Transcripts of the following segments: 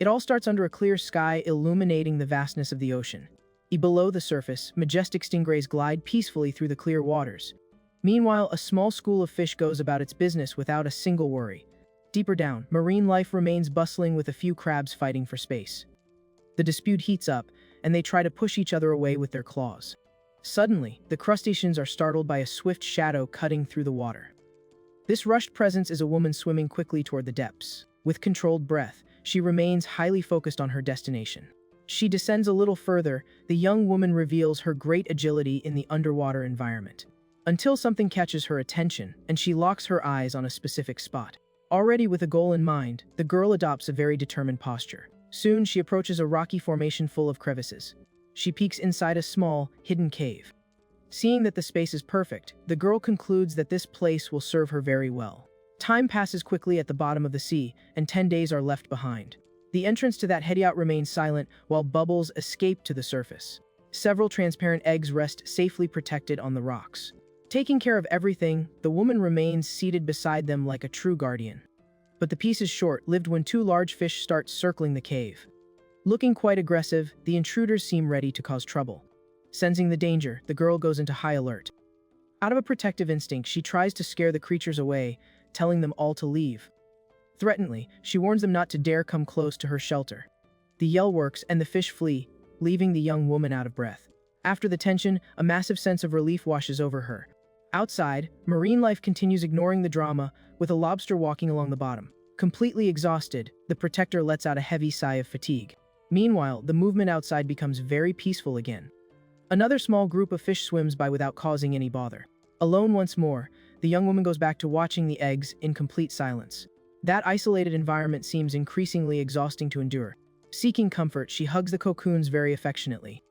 It all starts under a clear sky illuminating the vastness of the ocean. Below the surface, majestic stingrays glide peacefully through the clear waters. Meanwhile, a small school of fish goes about its business without a single worry. Deeper down, marine life remains bustling with a few crabs fighting for space. The dispute heats up, and they try to push each other away with their claws. Suddenly, the crustaceans are startled by a swift shadow cutting through the water. This rushed presence is a woman swimming quickly toward the depths. With controlled breath, she remains highly focused on her destination. She descends a little further, the young woman reveals her great agility in the underwater environment. Until something catches her attention, and she locks her eyes on a specific spot. Already with a goal in mind, the girl adopts a very determined posture. Soon, she approaches a rocky formation full of crevices. She peeks inside a small, hidden cave. Seeing that the space is perfect, the girl concludes that this place will serve her very well. Time passes quickly at the bottom of the sea, and 10 days are left behind. The entrance to that hideout remains silent, while bubbles escape to the surface. Several transparent eggs rest safely protected on the rocks. Taking care of everything, the woman remains seated beside them like a true guardian. But the peace is short-lived when 2 large fish start circling the cave. Looking quite aggressive, the intruders seem ready to cause trouble. Sensing the danger, the girl goes into high alert. Out of a protective instinct, she tries to scare the creatures away, telling them all to leave. Threateningly, she warns them not to dare come close to her shelter. The yell works and the fish flee, leaving the young woman out of breath. After the tension, a massive sense of relief washes over her. Outside, marine life continues ignoring the drama, with a lobster walking along the bottom. Completely exhausted, the protector lets out a heavy sigh of fatigue. Meanwhile, the movement outside becomes very peaceful again. Another small group of fish swims by without causing any bother. Alone once more, the young woman goes back to watching the eggs in complete silence. That isolated environment seems increasingly exhausting to endure. Seeking comfort, she hugs the cocoons very affectionately.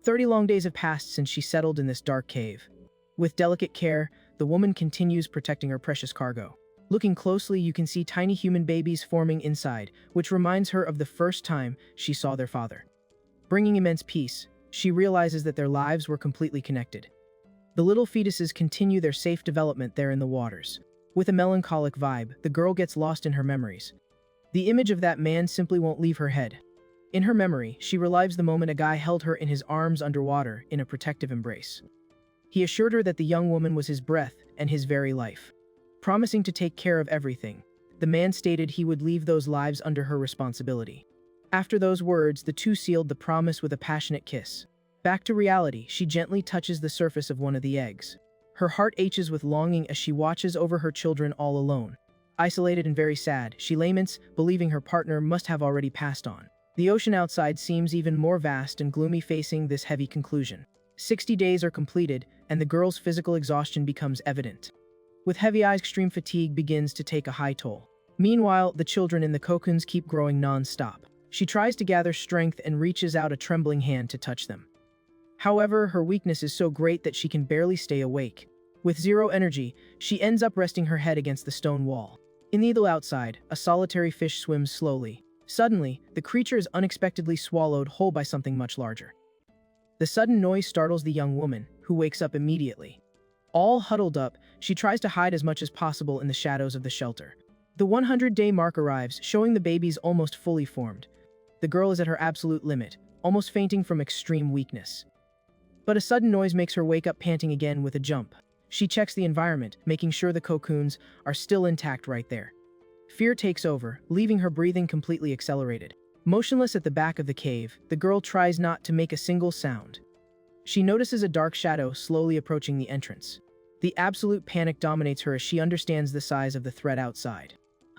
30 long days have passed since she settled in this dark cave. With delicate care, the woman continues protecting her precious cargo. Looking closely, you can see tiny human babies forming inside, which reminds her of the first time she saw their father. Bringing immense peace, she realizes that their lives were completely connected. The little fetuses continue their safe development there in the waters. With a melancholic vibe, the girl gets lost in her memories. The image of that man simply won't leave her head. In her memory, she relives the moment a guy held her in his arms underwater in a protective embrace. He assured her that the young woman was his breath and his very life. Promising to take care of everything, the man stated he would leave those lives under her responsibility. After those words, the two sealed the promise with a passionate kiss. Back to reality, she gently touches the surface of one of the eggs. Her heart aches with longing as she watches over her children all alone. Isolated and very sad, she laments, believing her partner must have already passed on. The ocean outside seems even more vast and gloomy facing this heavy conclusion. 60 days are completed, and the girl's physical exhaustion becomes evident. With heavy eyes, extreme fatigue begins to take a high toll. Meanwhile, the children in the cocoons keep growing non-stop. She tries to gather strength and reaches out a trembling hand to touch them. However, her weakness is so great that she can barely stay awake. With zero energy, she ends up resting her head against the stone wall. In the idyll outside, a solitary fish swims slowly. Suddenly, the creature is unexpectedly swallowed whole by something much larger. The sudden noise startles the young woman, who wakes up immediately. All huddled up, she tries to hide as much as possible in the shadows of the shelter. The 100-day mark arrives, showing the babies almost fully formed. The girl is at her absolute limit, almost fainting from extreme weakness. But a sudden noise makes her wake up panting again with a jump. She checks the environment, making sure the cocoons are still intact right there. Fear takes over, leaving her breathing completely accelerated. Motionless at the back of the cave, the girl tries not to make a single sound. She notices a dark shadow slowly approaching the entrance. The absolute panic dominates her as she understands the size of the threat outside.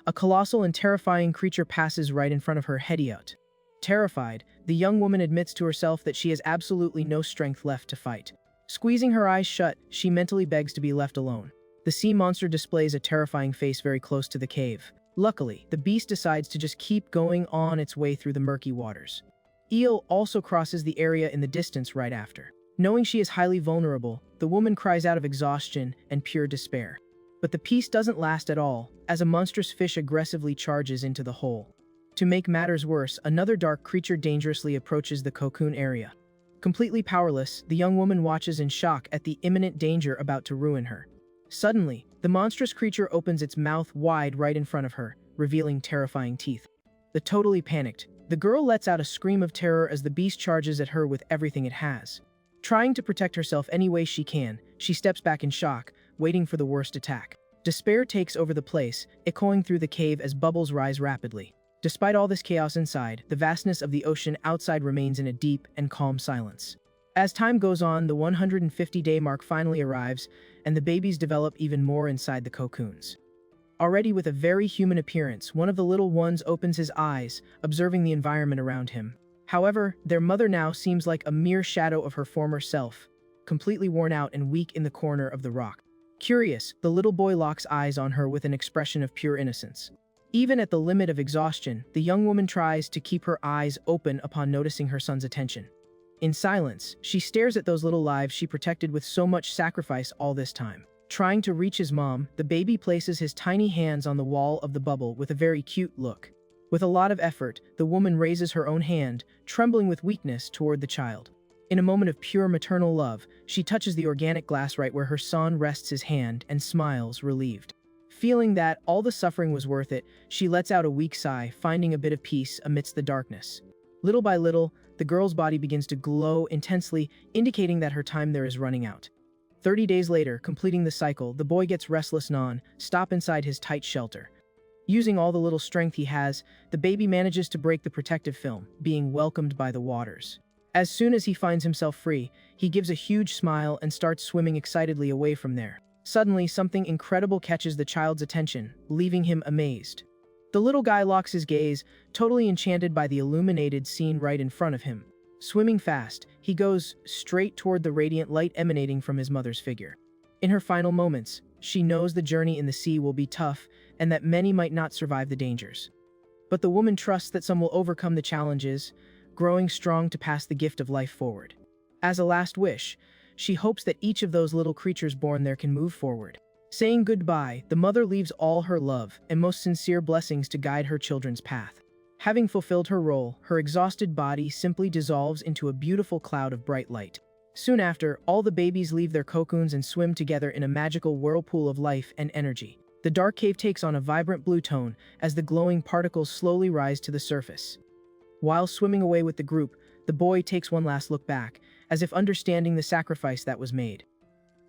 A colossal and terrifying creature passes right in front of her, heading out. Terrified, the young woman admits to herself that she has absolutely no strength left to fight. Squeezing her eyes shut, she mentally begs to be left alone. The sea monster displays a terrifying face very close to the cave. Luckily, the beast decides to just keep going on its way through the murky waters. Eel also crosses the area in the distance right after. Knowing she is highly vulnerable, the woman cries out of exhaustion and pure despair. But the peace doesn't last at all, as a monstrous fish aggressively charges into the hole. To make matters worse, another dark creature dangerously approaches the cocoon area. Completely powerless, the young woman watches in shock at the imminent danger about to ruin her. Suddenly, the monstrous creature opens its mouth wide right in front of her, revealing terrifying teeth. Totally panicked, The girl lets out a scream of terror as the beast charges at her with everything it has. Trying to protect herself any way she can, she steps back in shock, waiting for the worst attack. Despair takes over the place, echoing through the cave as bubbles rise rapidly. Despite all this chaos inside, the vastness of the ocean outside remains in a deep and calm silence. As time goes on, the 150-day mark finally arrives, and the babies develop even more inside the cocoons. Already with a very human appearance, one of the little ones opens his eyes, observing the environment around him. However, their mother now seems like a mere shadow of her former self, completely worn out and weak in the corner of the rock. Curious, the little boy locks eyes on her with an expression of pure innocence. Even at the limit of exhaustion, the young woman tries to keep her eyes open upon noticing her son's attention. In silence, she stares at those little lives she protected with so much sacrifice all this time. Trying to reach his mom, the baby places his tiny hands on the wall of the bubble with a very cute look. With a lot of effort, the woman raises her own hand, trembling with weakness toward the child. In a moment of pure maternal love, she touches the organic glass right where her son rests his hand and smiles, relieved. Feeling that all the suffering was worth it, she lets out a weak sigh, finding a bit of peace amidst the darkness. Little by little, the girl's body begins to glow intensely, indicating that her time there is running out. 30 days later, completing the cycle, the boy gets restless non-stop inside his tight shelter. Using all the little strength he has, the baby manages to break the protective film, being welcomed by the waters. As soon as he finds himself free, he gives a huge smile and starts swimming excitedly away from there. Suddenly, something incredible catches the child's attention, leaving him amazed. The little guy locks his gaze, totally enchanted by the illuminated scene right in front of him. Swimming fast, he goes straight toward the radiant light emanating from his mother's figure. In her final moments, she knows the journey in the sea will be tough and that many might not survive the dangers. But the woman trusts that some will overcome the challenges, growing strong to pass the gift of life forward. As a last wish, she hopes that each of those little creatures born there can move forward. Saying goodbye, the mother leaves all her love and most sincere blessings to guide her children's path. Having fulfilled her role, her exhausted body simply dissolves into a beautiful cloud of bright light. Soon after, all the babies leave their cocoons and swim together in a magical whirlpool of life and energy. The dark cave takes on a vibrant blue tone as the glowing particles slowly rise to the surface. While swimming away with the group, the boy takes one last look back, as if understanding the sacrifice that was made.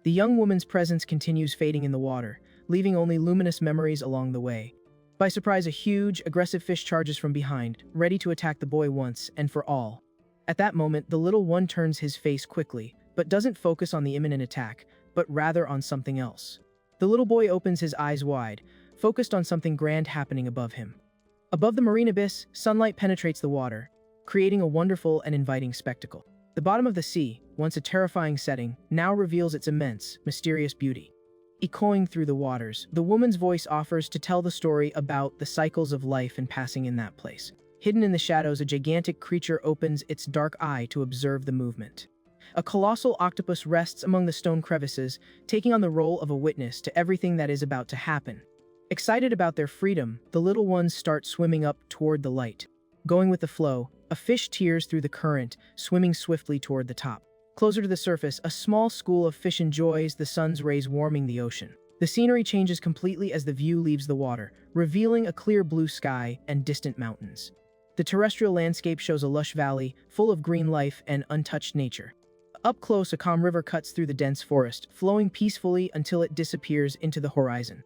The young woman's presence continues fading in the water, leaving only luminous memories along the way. By surprise, a huge, aggressive fish charges from behind, ready to attack the boy once and for all. At that moment, the little one turns his face quickly, but doesn't focus on the imminent attack, but rather on something else. The little boy opens his eyes wide, focused on something grand happening above him. Above the marine abyss, sunlight penetrates the water, creating a wonderful and inviting spectacle. The bottom of the sea, once a terrifying setting, now reveals its immense, mysterious beauty. Echoing through the waters, the woman's voice offers to tell the story about the cycles of life and passing in that place. Hidden in the shadows, a gigantic creature opens its dark eye to observe the movement. A colossal octopus rests among the stone crevices, taking on the role of a witness to everything that is about to happen. Excited about their freedom, the little ones start swimming up toward the light. Going with the flow, a fish tears through the current, swimming swiftly toward the top. Closer to the surface, a small school of fish enjoys the sun's rays warming the ocean. The scenery changes completely as the view leaves the water, revealing a clear blue sky and distant mountains. The terrestrial landscape shows a lush valley, full of green life and untouched nature. Up close, a calm river cuts through the dense forest, flowing peacefully until it disappears into the horizon.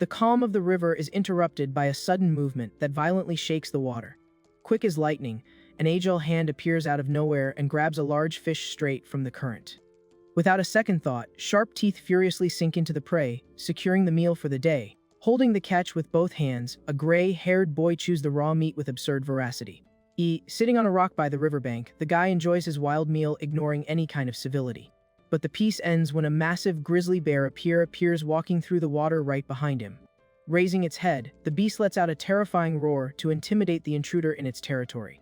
The calm of the river is interrupted by a sudden movement that violently shakes the water. Quick as lightning, an agile hand appears out of nowhere and grabs a large fish straight from the current. Without a second thought, sharp teeth furiously sink into the prey, securing the meal for the day. Holding the catch with both hands, a gray-haired boy chews the raw meat with absurd voracity. Sitting on a rock by the riverbank, the guy enjoys his wild meal, ignoring any kind of civility. But the piece ends when a massive grizzly bear appears walking through the water right behind him. Raising its head, the beast lets out a terrifying roar to intimidate the intruder in its territory.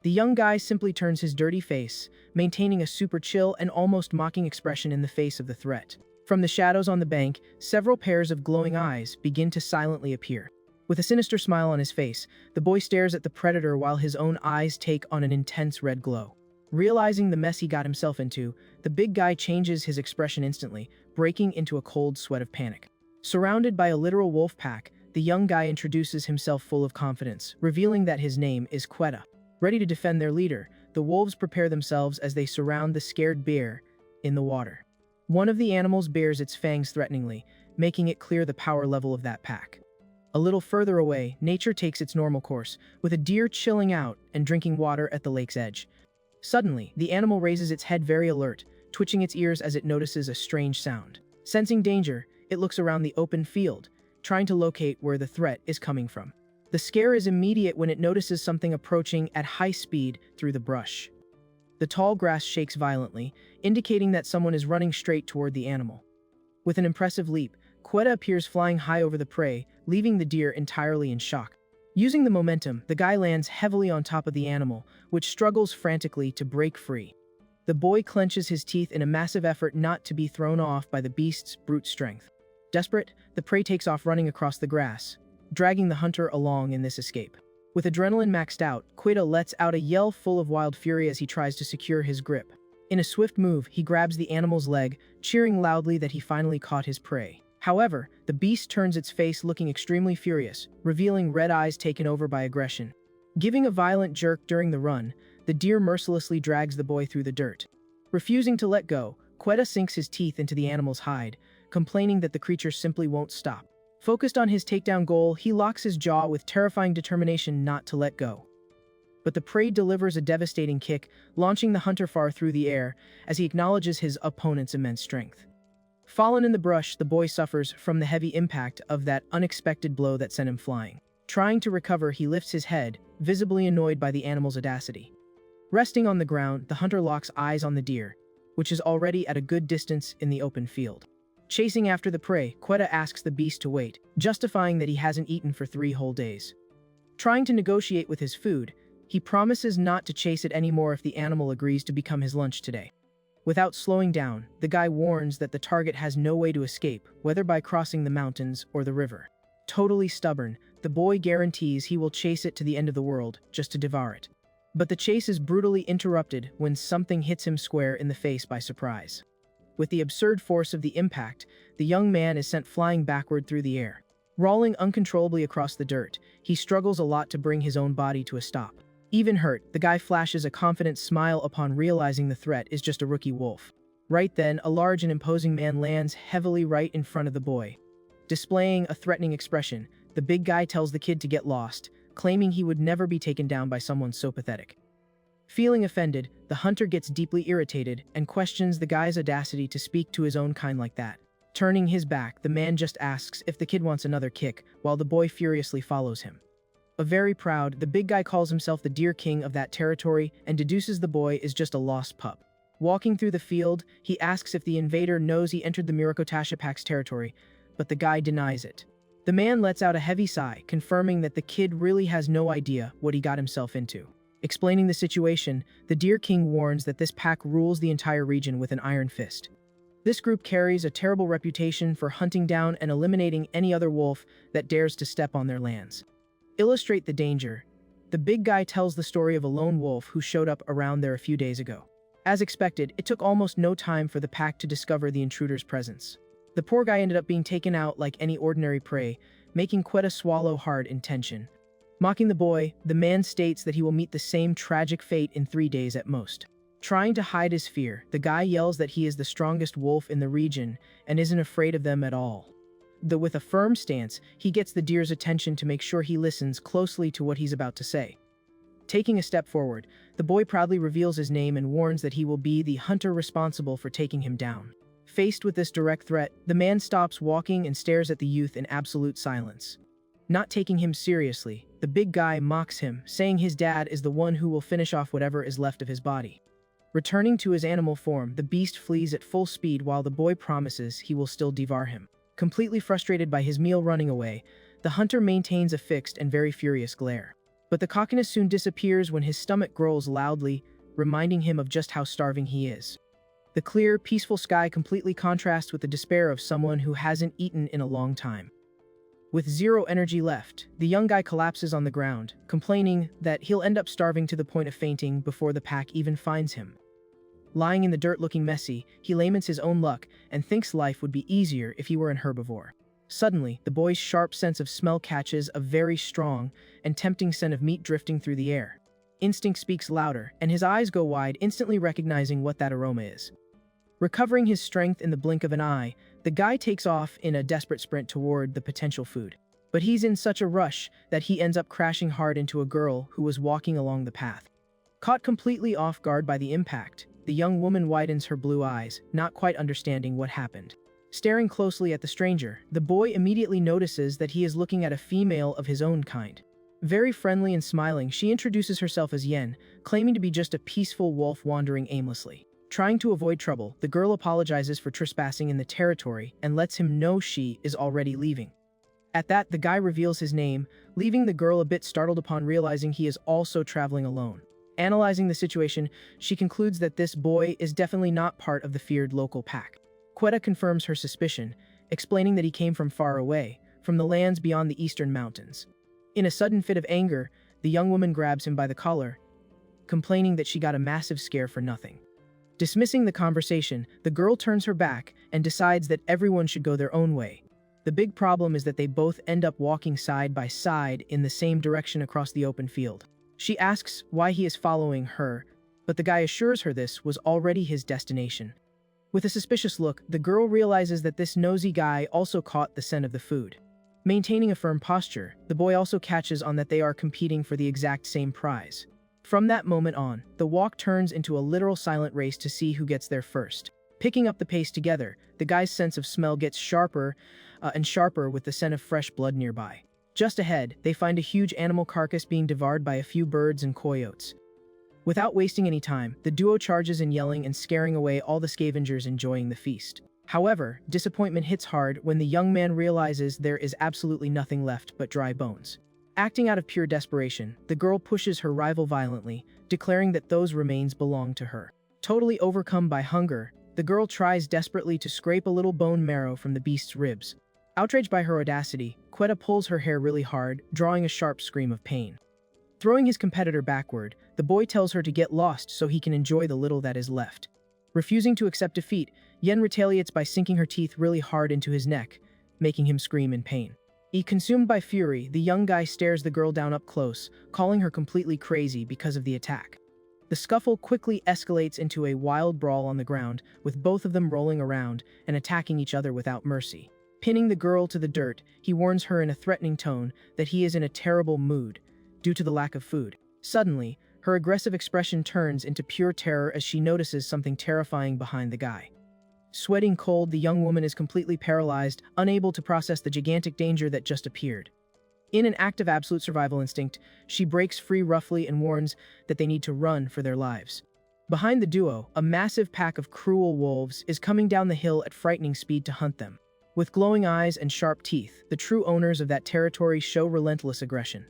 The young guy simply turns his dirty face, maintaining a super chill and almost mocking expression in the face of the threat. From the shadows on the bank, several pairs of glowing eyes begin to silently appear. With a sinister smile on his face, the boy stares at the predator while his own eyes take on an intense red glow. Realizing the mess he got himself into, the big guy changes his expression instantly, breaking into a cold sweat of panic. Surrounded by a literal wolf pack, the young guy introduces himself full of confidence, revealing that his name is Quetta. Ready to defend their leader, the wolves prepare themselves as they surround the scared bear in the water. One of the animals bares its fangs threateningly, making it clear the power level of that pack. A little further away, nature takes its normal course, with a deer chilling out and drinking water at the lake's edge. Suddenly, the animal raises its head very alert, twitching its ears as it notices a strange sound. Sensing danger, it looks around the open field, trying to locate where the threat is coming from. The scare is immediate when it notices something approaching at high speed through the brush. The tall grass shakes violently, indicating that someone is running straight toward the animal. With an impressive leap, Quetta appears flying high over the prey, leaving the deer entirely in shock. Using the momentum, the guy lands heavily on top of the animal, which struggles frantically to break free. The boy clenches his teeth in a massive effort not to be thrown off by the beast's brute strength. Desperate, the prey takes off running across the grass, dragging the hunter along in this escape. With adrenaline maxed out, Quetta lets out a yell full of wild fury as he tries to secure his grip. In a swift move, he grabs the animal's leg, cheering loudly that he finally caught his prey. However, the beast turns its face looking extremely furious, revealing red eyes taken over by aggression. Giving a violent jerk during the run, the deer mercilessly drags the boy through the dirt. Refusing to let go, Quetta sinks his teeth into the animal's hide, complaining that the creature simply won't stop. Focused on his takedown goal, he locks his jaw with terrifying determination not to let go. But the prey delivers a devastating kick, launching the hunter far through the air as he acknowledges his opponent's immense strength. Fallen in the brush, the boy suffers from the heavy impact of that unexpected blow that sent him flying. Trying to recover, he lifts his head, visibly annoyed by the animal's audacity. Resting on the ground, the hunter locks eyes on the deer, which is already at a good distance in the open field. Chasing after the prey, Quetta asks the beast to wait, justifying that he hasn't eaten for 3 whole days. Trying to negotiate with his food, he promises not to chase it anymore if the animal agrees to become his lunch today. Without slowing down, the guy warns that the target has no way to escape, whether by crossing the mountains or the river. Totally stubborn, the boy guarantees he will chase it to the end of the world, just to devour it. But the chase is brutally interrupted when something hits him square in the face by surprise. With the absurd force of the impact, the young man is sent flying backward through the air. Rolling uncontrollably across the dirt, he struggles a lot to bring his own body to a stop. Even hurt, the guy flashes a confident smile upon realizing the threat is just a rookie wolf. Right then, a large and imposing man lands heavily right in front of the boy. Displaying a threatening expression, the big guy tells the kid to get lost, claiming he would never be taken down by someone so pathetic. Feeling offended, the hunter gets deeply irritated and questions the guy's audacity to speak to his own kind like that. Turning his back, the man just asks if the kid wants another kick, while the boy furiously follows him. Very proud, the big guy calls himself the Deer King of that territory and deduces the boy is just a lost pup. Walking through the field, he asks if the invader knows he entered the Murakotashia Pack's territory, but the guy denies it. The man lets out a heavy sigh, confirming that the kid really has no idea what he got himself into. Explaining the situation, the Deer King warns that this pack rules the entire region with an iron fist. This group carries a terrible reputation for hunting down and eliminating any other wolf that dares to step on their lands. Illustrate the danger, the big guy tells the story of a lone wolf who showed up around there a few days ago. As expected, it took almost no time for the pack to discover the intruder's presence. The poor guy ended up being taken out like any ordinary prey, making Quetta swallow hard in tension. Mocking the boy, the man states that he will meet the same tragic fate in 3 days at most. Trying to hide his fear, the guy yells that he is the strongest wolf in the region and isn't afraid of them at all. Though with a firm stance, he gets the deer's attention to make sure he listens closely to what he's about to say. Taking a step forward, the boy proudly reveals his name and warns that he will be the hunter responsible for taking him down. Faced with this direct threat, the man stops walking and stares at the youth in absolute silence. Not taking him seriously, the big guy mocks him, saying his dad is the one who will finish off whatever is left of his body. Returning to his animal form, the beast flees at full speed while the boy promises he will still devour him. Completely frustrated by his meal running away, the hunter maintains a fixed and very furious glare. But the cockiness soon disappears when his stomach growls loudly, reminding him of just how starving he is. The clear, peaceful sky completely contrasts with the despair of someone who hasn't eaten in a long time. With zero energy left, the young guy collapses on the ground, complaining that he'll end up starving to the point of fainting before the pack even finds him. Lying in the dirt looking messy, he laments his own luck and thinks life would be easier if he were an herbivore. Suddenly, the boy's sharp sense of smell catches a very strong and tempting scent of meat drifting through the air. Instinct speaks louder, and his eyes go wide, instantly recognizing what that aroma is. Recovering his strength in the blink of an eye, the guy takes off in a desperate sprint toward the potential food. But he's in such a rush that he ends up crashing hard into a girl who was walking along the path. Caught completely off guard by the impact, the young woman widens her blue eyes, not quite understanding what happened. Staring closely at the stranger, the boy immediately notices that he is looking at a female of his own kind. Very friendly and smiling, she introduces herself as Yen, claiming to be just a peaceful wolf wandering aimlessly. Trying to avoid trouble, the girl apologizes for trespassing in the territory and lets him know she is already leaving. At that, the guy reveals his name, leaving the girl a bit startled upon realizing he is also traveling alone. Analyzing the situation, she concludes that this boy is definitely not part of the feared local pack. Quetta confirms her suspicion, explaining that he came from far away, from the lands beyond the eastern mountains. In a sudden fit of anger, the young woman grabs him by the collar, complaining that she got a massive scare for nothing. Dismissing the conversation, the girl turns her back and decides that everyone should go their own way. The big problem is that they both end up walking side by side in the same direction across the open field. She asks why he is following her, but the guy assures her this was already his destination. With a suspicious look, the girl realizes that this nosy guy also caught the scent of the food. Maintaining a firm posture, the boy also catches on that they are competing for the exact same prize. From that moment on, the walk turns into a literal silent race to see who gets there first. Picking up the pace together, the guy's sense of smell gets sharper and sharper with the scent of fresh blood nearby. Just ahead, they find a huge animal carcass being devoured by a few birds and coyotes. Without wasting any time, the duo charges in yelling and scaring away all the scavengers enjoying the feast. However, disappointment hits hard when the young man realizes there is absolutely nothing left but dry bones. Acting out of pure desperation, the girl pushes her rival violently, declaring that those remains belong to her. Totally overcome by hunger, the girl tries desperately to scrape a little bone marrow from the beast's ribs. Outraged by her audacity, Quetta pulls her hair really hard, drawing a sharp scream of pain. Throwing his competitor backward, the boy tells her to get lost so he can enjoy the little that is left. Refusing to accept defeat, Yen retaliates by sinking her teeth really hard into his neck, making him scream in pain. Consumed by fury, the young guy stares the girl down up close, calling her completely crazy because of the attack. The scuffle quickly escalates into a wild brawl on the ground, with both of them rolling around and attacking each other without mercy. Pinning the girl to the dirt, he warns her in a threatening tone that he is in a terrible mood, due to the lack of food. Suddenly, her aggressive expression turns into pure terror as she notices something terrifying behind the guy. Sweating cold, the young woman is completely paralyzed, unable to process the gigantic danger that just appeared. In an act of absolute survival instinct, she breaks free roughly and warns that they need to run for their lives. Behind the duo, a massive pack of cruel wolves is coming down the hill at frightening speed to hunt them. With glowing eyes and sharp teeth, the true owners of that territory show relentless aggression.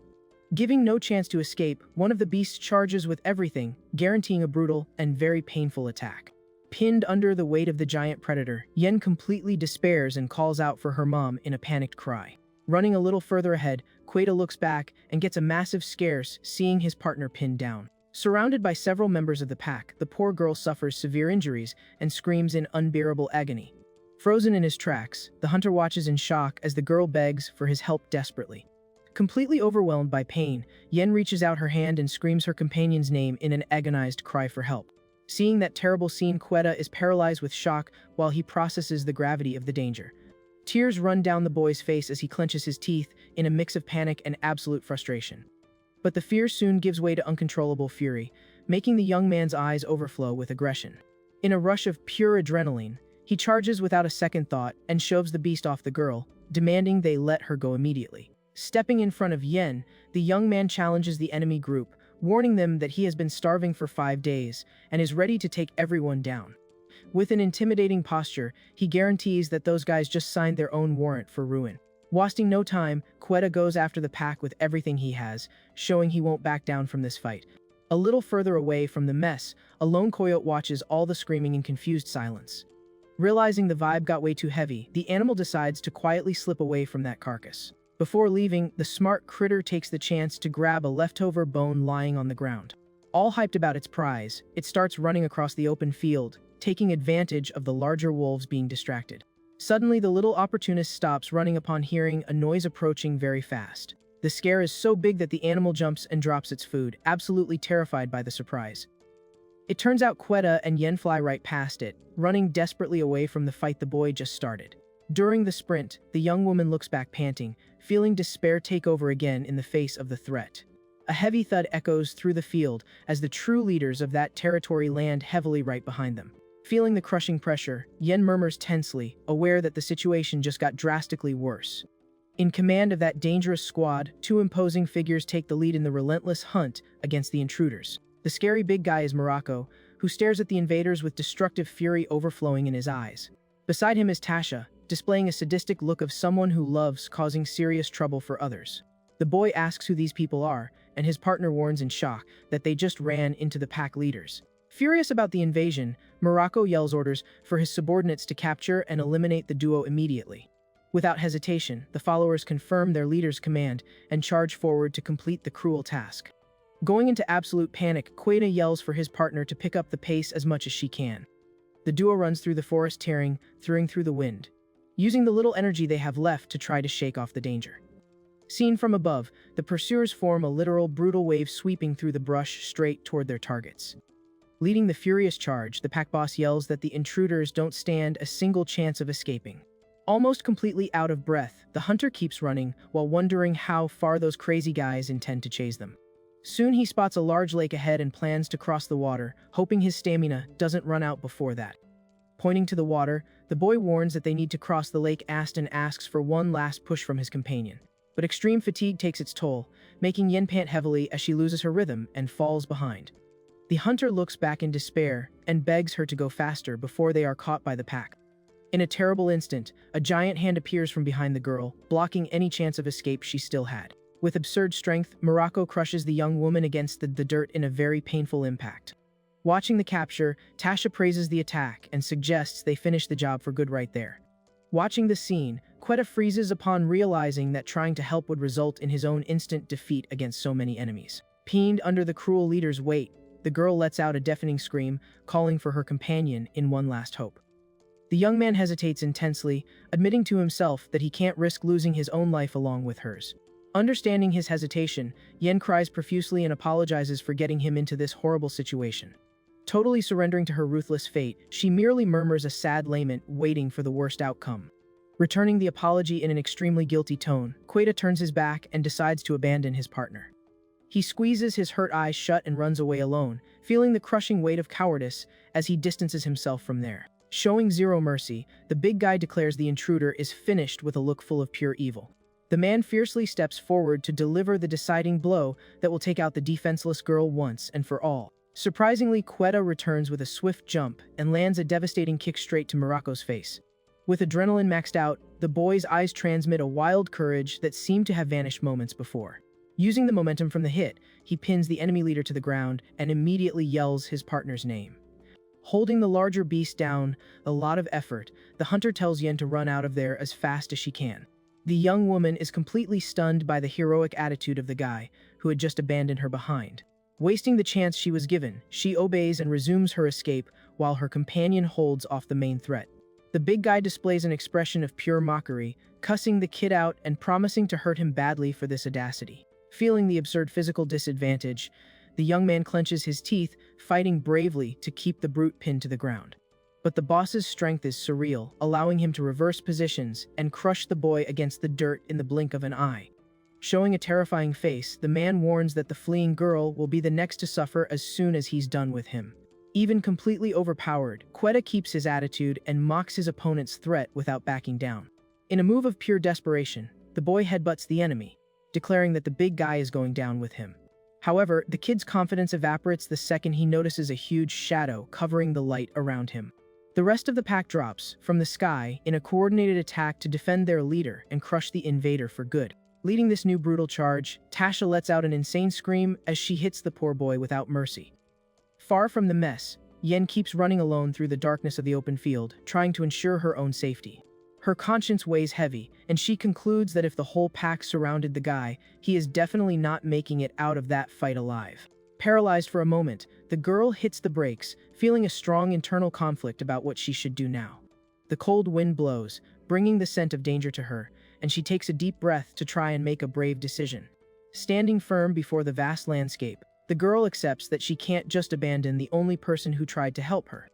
Giving no chance to escape, one of the beasts charges with everything, guaranteeing a brutal and very painful attack. Pinned under the weight of the giant predator, Yen completely despairs and calls out for her mom in a panicked cry. Running a little further ahead, Quetta looks back and gets a massive scare seeing his partner pinned down. Surrounded by several members of the pack, the poor girl suffers severe injuries and screams in unbearable agony. Frozen in his tracks, the hunter watches in shock as the girl begs for his help desperately. Completely overwhelmed by pain, Yen reaches out her hand and screams her companion's name in an agonized cry for help. Seeing that terrible scene, Quetta is paralyzed with shock while he processes the gravity of the danger. Tears run down the boy's face as he clenches his teeth in a mix of panic and absolute frustration. But the fear soon gives way to uncontrollable fury, making the young man's eyes overflow with aggression. In a rush of pure adrenaline, he charges without a second thought and shoves the beast off the girl, demanding they let her go immediately. Stepping in front of Yen, the young man challenges the enemy group, warning them that he has been starving for 5 days and is ready to take everyone down. With an intimidating posture, he guarantees that those guys just signed their own warrant for ruin. Wasting no time, Quetta goes after the pack with everything he has, showing he won't back down from this fight. A little further away from the mess, a lone coyote watches all the screaming in confused silence. Realizing the vibe got way too heavy, the animal decides to quietly slip away from that carcass. Before leaving, the smart critter takes the chance to grab a leftover bone lying on the ground. All hyped about its prize, it starts running across the open field, taking advantage of the larger wolves being distracted. Suddenly, the little opportunist stops running upon hearing a noise approaching very fast. The scare is so big that the animal jumps and drops its food, absolutely terrified by the surprise. It turns out Quetta and Yen fly right past it, running desperately away from the fight the boy just started. During the sprint, the young woman looks back panting, feeling despair take over again in the face of the threat. A heavy thud echoes through the field as the true leaders of that territory land heavily right behind them. Feeling the crushing pressure, Yen murmurs tensely, aware that the situation just got drastically worse. In command of that dangerous squad, two imposing figures take the lead in the relentless hunt against the intruders. The scary big guy is Morocco, who stares at the invaders with destructive fury overflowing in his eyes. Beside him is Tasha, displaying a sadistic look of someone who loves causing serious trouble for others. The boy asks who these people are, and his partner warns in shock that they just ran into the pack leaders. Furious about the invasion, Morocco yells orders for his subordinates to capture and eliminate the duo immediately. Without hesitation, the followers confirm their leader's command and charge forward to complete the cruel task. Going into absolute panic, Quetta yells for his partner to pick up the pace as much as she can. The duo runs through the forest tearing through the wind, using the little energy they have left to try to shake off the danger. Seen from above, the pursuers form a literal brutal wave sweeping through the brush straight toward their targets. Leading the furious charge, the pack boss yells that the intruders don't stand a single chance of escaping. Almost completely out of breath, the hunter keeps running while wondering how far those crazy guys intend to chase them. Soon he spots a large lake ahead and plans to cross the water, hoping his stamina doesn't run out before that. Pointing to the water, the boy warns that they need to cross the lake and asks for one last push from his companion. But extreme fatigue takes its toll, making Yen pant heavily as she loses her rhythm and falls behind. The hunter looks back in despair and begs her to go faster before they are caught by the pack. In a terrible instant, a giant hand appears from behind the girl, blocking any chance of escape she still had. With absurd strength, Morocco crushes the young woman against the dirt in a very painful impact. Watching the capture, Tasha praises the attack and suggests they finish the job for good right there. Watching the scene, Quetta freezes upon realizing that trying to help would result in his own instant defeat against so many enemies. Pinned under the cruel leader's weight, the girl lets out a deafening scream, calling for her companion in one last hope. The young man hesitates intensely, admitting to himself that he can't risk losing his own life along with hers. Understanding his hesitation, Yen cries profusely and apologizes for getting him into this horrible situation. Totally surrendering to her ruthless fate, she merely murmurs a sad lament, waiting for the worst outcome. Returning the apology in an extremely guilty tone, Quetta turns his back and decides to abandon his partner. He squeezes his hurt eyes shut and runs away alone, feeling the crushing weight of cowardice as he distances himself from there. Showing zero mercy, the big guy declares the intruder is finished with a look full of pure evil. The man fiercely steps forward to deliver the deciding blow that will take out the defenseless girl once and for all. Surprisingly, Quetta returns with a swift jump and lands a devastating kick straight to Morocco's face. With adrenaline maxed out, the boy's eyes transmit a wild courage that seemed to have vanished moments before. Using the momentum from the hit, he pins the enemy leader to the ground and immediately yells his partner's name. Holding the larger beast down, a lot of effort, the hunter tells Yen to run out of there as fast as she can. The young woman is completely stunned by the heroic attitude of the guy, who had just abandoned her behind. Wasting the chance she was given, she obeys and resumes her escape while her companion holds off the main threat. The big guy displays an expression of pure mockery, cussing the kid out and promising to hurt him badly for this audacity. Feeling the absurd physical disadvantage, the young man clenches his teeth, fighting bravely to keep the brute pinned to the ground. But the boss's strength is surreal, allowing him to reverse positions and crush the boy against the dirt in the blink of an eye. Showing a terrifying face, the man warns that the fleeing girl will be the next to suffer as soon as he's done with him. Even completely overpowered, Quetta keeps his attitude and mocks his opponent's threat without backing down. In a move of pure desperation, the boy headbutts the enemy, declaring that the big guy is going down with him. However, the kid's confidence evaporates the second he notices a huge shadow covering the light around him. The rest of the pack drops from the sky in a coordinated attack to defend their leader and crush the invader for good. Leading this new brutal charge, Tasha lets out an insane scream as she hits the poor boy without mercy. Far from the mess, Yen keeps running alone through the darkness of the open field, trying to ensure her own safety. Her conscience weighs heavy, and she concludes that if the whole pack surrounded the guy, he is definitely not making it out of that fight alive. Paralyzed for a moment, the girl hits the brakes, feeling a strong internal conflict about what she should do now. The The cold wind blows, bringing the scent of danger to her, and she takes a deep breath to try and make a brave decision. Standing firm before the vast landscape, the girl accepts that she can't just abandon the only person who tried to help her.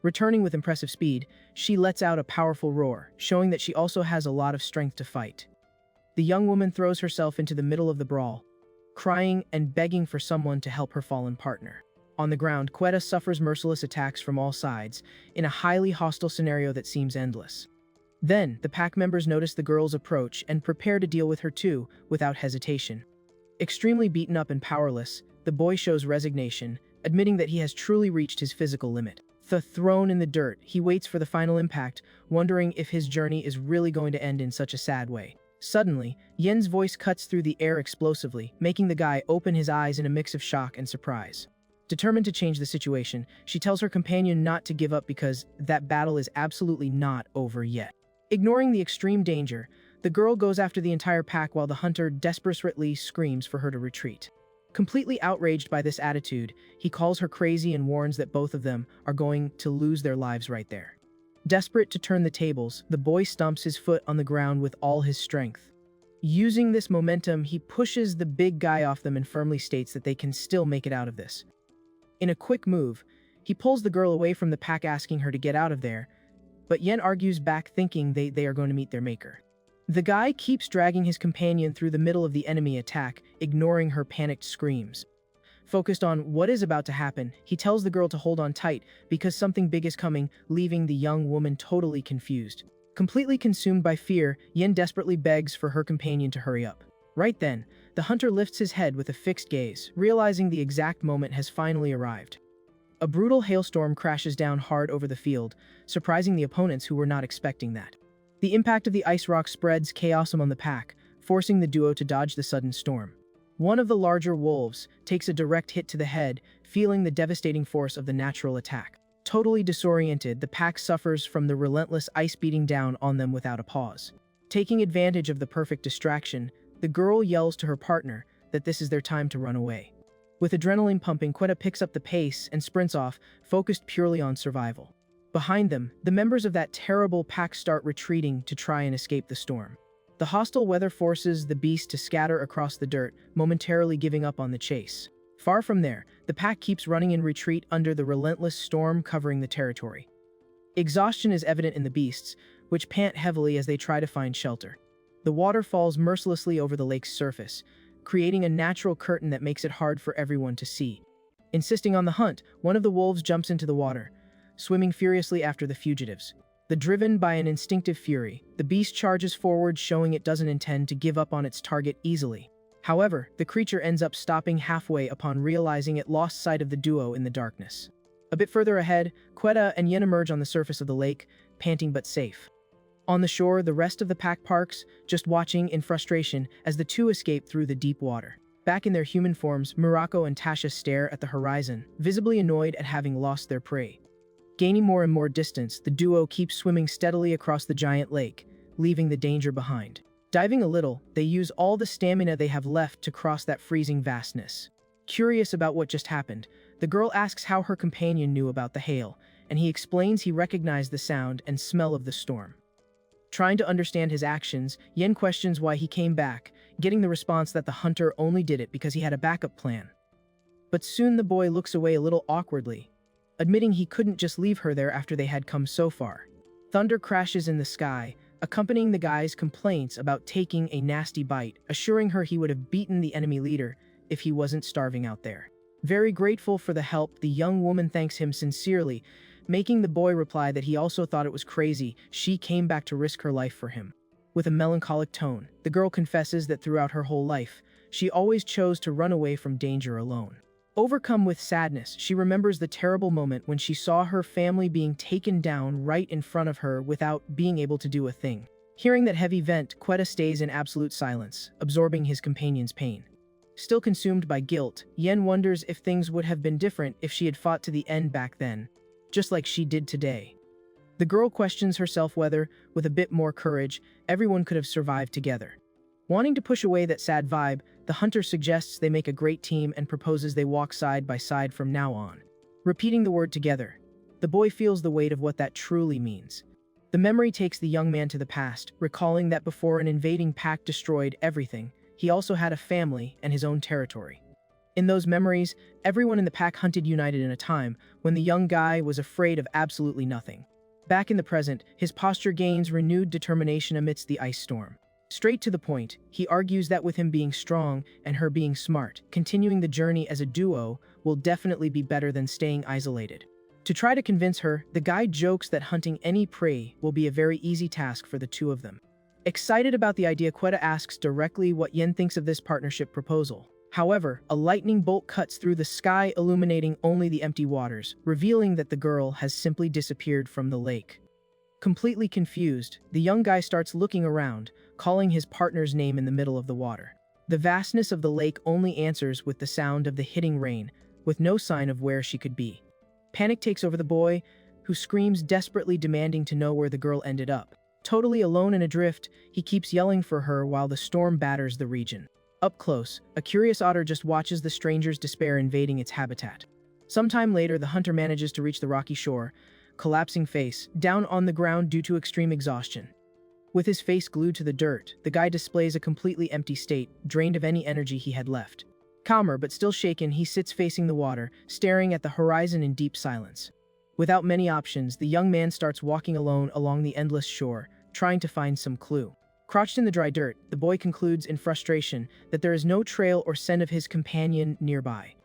Returning with impressive speed, she lets out a powerful roar, showing that she also has a lot of strength to fight. The young woman throws herself into the middle of the brawl, crying and begging for someone to help her fallen partner. On the ground, Quetta suffers merciless attacks from all sides, in a highly hostile scenario that seems endless. Then, the pack members notice the girl's approach and prepare to deal with her too, without hesitation. Extremely beaten up and powerless, the boy shows resignation, admitting that he has truly reached his physical limit. Thrown in the dirt, he waits for the final impact, wondering if his journey is really going to end in such a sad way. Suddenly, Yen's voice cuts through the air explosively, making the guy open his eyes in a mix of shock and surprise. Determined to change the situation, she tells her companion not to give up because that battle is absolutely not over yet. Ignoring the extreme danger, the girl goes after the entire pack while the hunter desperately screams for her to retreat. Completely outraged by this attitude, he calls her crazy and warns that both of them are going to lose their lives right there. Desperate to turn the tables, the boy stomps his foot on the ground with all his strength. Using this momentum, he pushes the big guy off them and firmly states that they can still make it out of this. In a quick move, he pulls the girl away from the pack, asking her to get out of there, but Yen argues back, thinking they are going to meet their maker. The guy keeps dragging his companion through the middle of the enemy attack, ignoring her panicked screams. Focused on what is about to happen, he tells the girl to hold on tight because something big is coming, leaving the young woman totally confused. Completely consumed by fear, Yen desperately begs for her companion to hurry up. Right then, the hunter lifts his head with a fixed gaze, realizing the exact moment has finally arrived. A brutal hailstorm crashes down hard over the field, surprising the opponents who were not expecting that. The impact of the ice rock spreads chaos among the pack, forcing the duo to dodge the sudden storm. One of the larger wolves takes a direct hit to the head, feeling the devastating force of the natural attack. Totally disoriented, the pack suffers from the relentless ice beating down on them without a pause. Taking advantage of the perfect distraction, the girl yells to her partner that this is their time to run away. With adrenaline pumping, Quetta picks up the pace and sprints off, focused purely on survival. Behind them, the members of that terrible pack start retreating to try and escape the storm. The hostile weather forces the beast to scatter across the dirt, momentarily giving up on the chase. Far from there, the pack keeps running in retreat under the relentless storm covering the territory. Exhaustion is evident in the beasts, which pant heavily as they try to find shelter. The water falls mercilessly over the lake's surface, creating a natural curtain that makes it hard for everyone to see. Insisting on the hunt, one of the wolves jumps into the water, swimming furiously after the fugitives. Driven by an instinctive fury, the beast charges forward, showing it doesn't intend to give up on its target easily. However, the creature ends up stopping halfway upon realizing it lost sight of the duo in the darkness. A bit further ahead, Quetta and Yen emerge on the surface of the lake, panting but safe. On the shore, the rest of the pack parks, just watching in frustration as the two escape through the deep water. Back in their human forms, Murako and Tasha stare at the horizon, visibly annoyed at having lost their prey. Gaining more and more distance, the duo keeps swimming steadily across the giant lake, leaving the danger behind. Diving a little, they use all the stamina they have left to cross that freezing vastness. Curious about what just happened, the girl asks how her companion knew about the hail, and he explains he recognized the sound and smell of the storm. Trying to understand his actions, Yen questions why he came back, getting the response that the hunter only did it because he had a backup plan. But soon the boy looks away a little awkwardly, admitting he couldn't just leave her there after they had come so far. Thunder crashes in the sky, accompanying the guy's complaints about taking a nasty bite, assuring her he would have beaten the enemy leader if he wasn't starving out there. Very grateful for the help, the young woman thanks him sincerely, making the boy reply that he also thought it was crazy she came back to risk her life for him. With a melancholic tone, the girl confesses that throughout her whole life, she always chose to run away from danger alone. Overcome with sadness, she remembers the terrible moment when she saw her family being taken down right in front of her without being able to do a thing. Hearing that heavy vent, Quetta stays in absolute silence, absorbing his companion's pain. Still consumed by guilt, Yen wonders if things would have been different if she had fought to the end back then, just like she did today. The girl questions herself whether, with a bit more courage, everyone could have survived together. Wanting to push away that sad vibe, the hunter suggests they make a great team and proposes they walk side by side from now on. Repeating the word together, the boy feels the weight of what that truly means. The memory takes the young man to the past, recalling that before an invading pack destroyed everything, he also had a family and his own territory. In those memories, everyone in the pack hunted united in a time when the young guy was afraid of absolutely nothing. Back in the present, his posture gains renewed determination amidst the ice storm. Straight to the point, he argues that with him being strong and her being smart, continuing the journey as a duo will definitely be better than staying isolated. To try to convince her, the guy jokes that hunting any prey will be a very easy task for the two of them. Excited about the idea, Quetta asks directly what Yen thinks of this partnership proposal. However, a lightning bolt cuts through the sky, illuminating only the empty waters, revealing that the girl has simply disappeared from the lake. Completely confused, the young guy starts looking around, calling his partner's name in the middle of the water. The vastness of the lake only answers with the sound of the hitting rain, with no sign of where she could be. Panic takes over the boy, who screams desperately, demanding to know where the girl ended up. Totally alone and adrift, he keeps yelling for her while the storm batters the region. Up close, a curious otter just watches the stranger's despair invading its habitat. Sometime later, the hunter manages to reach the rocky shore, collapsing face down on the ground due to extreme exhaustion. With his face glued to the dirt, the guy displays a completely empty state, drained of any energy he had left. Calmer but still shaken, he sits facing the water, staring at the horizon in deep silence. Without many options, the young man starts walking alone along the endless shore, trying to find some clue. Crouched in the dry dirt, the boy concludes in frustration that there is no trail or scent of his companion nearby.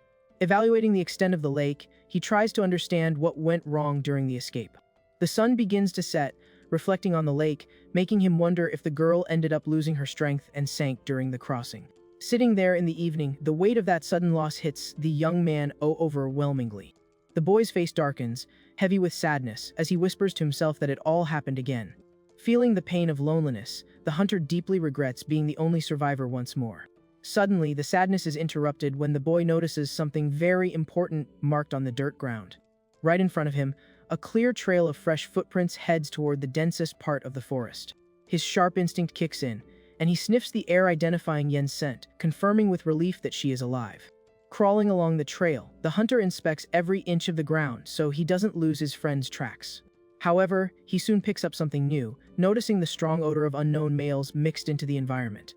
Evaluating the extent of the lake, he tries to understand what went wrong during the escape. The sun begins to set, reflecting on the lake, making him wonder if the girl ended up losing her strength and sank during the crossing. Sitting there in the evening, the weight of that sudden loss hits the young man overwhelmingly. The boy's face darkens, heavy with sadness, as he whispers to himself that it all happened again. Feeling the pain of loneliness, the hunter deeply regrets being the only survivor once more. Suddenly, the sadness is interrupted when the boy notices something very important marked on the dirt ground. Right in front of him, a clear trail of fresh footprints heads toward the densest part of the forest. His sharp instinct kicks in, and he sniffs the air, identifying Yen's scent, confirming with relief that she is alive. Crawling along the trail, the hunter inspects every inch of the ground so he doesn't lose his friend's tracks. However, he soon picks up something new, noticing the strong odor of unknown males mixed into the environment.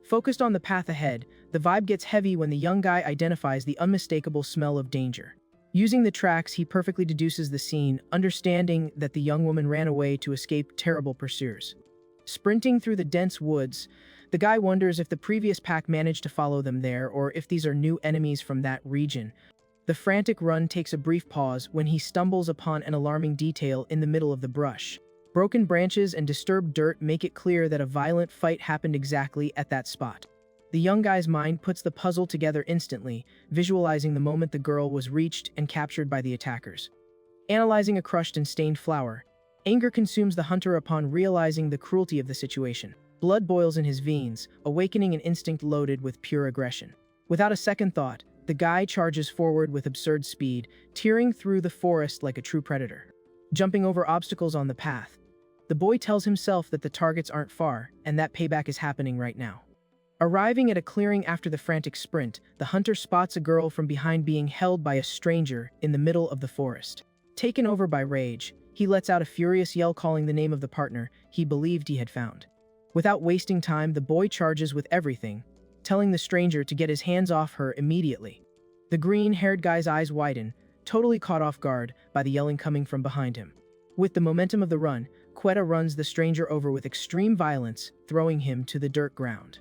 Focused on the path ahead, the vibe gets heavy when the young guy identifies the unmistakable smell of danger. Using the tracks, he perfectly deduces the scene, understanding that the young woman ran away to escape terrible pursuers. Sprinting through the dense woods, the guy wonders if the previous pack managed to follow them there or if these are new enemies from that region. The frantic run takes a brief pause when he stumbles upon an alarming detail in the middle of the brush. Broken branches and disturbed dirt make it clear that a violent fight happened exactly at that spot. The young guy's mind puts the puzzle together instantly, visualizing the moment the girl was reached and captured by the attackers. Analyzing a crushed and stained flower, anger consumes the hunter upon realizing the cruelty of the situation. Blood boils in his veins, awakening an instinct loaded with pure aggression. Without a second thought, the guy charges forward with absurd speed, tearing through the forest like a true predator. Jumping over obstacles on the path, the boy tells himself that the targets aren't far, and that payback is happening right now. Arriving at a clearing after the frantic sprint, the hunter spots a girl from behind being held by a stranger in the middle of the forest. Taken over by rage, he lets out a furious yell calling the name of the partner he believed he had found. Without wasting time, the boy charges with everything, telling the stranger to get his hands off her immediately. The green-haired guy's eyes widen, totally caught off guard by the yelling coming from behind him. With the momentum of the run, Quetta runs the stranger over with extreme violence, throwing him to the dirt ground.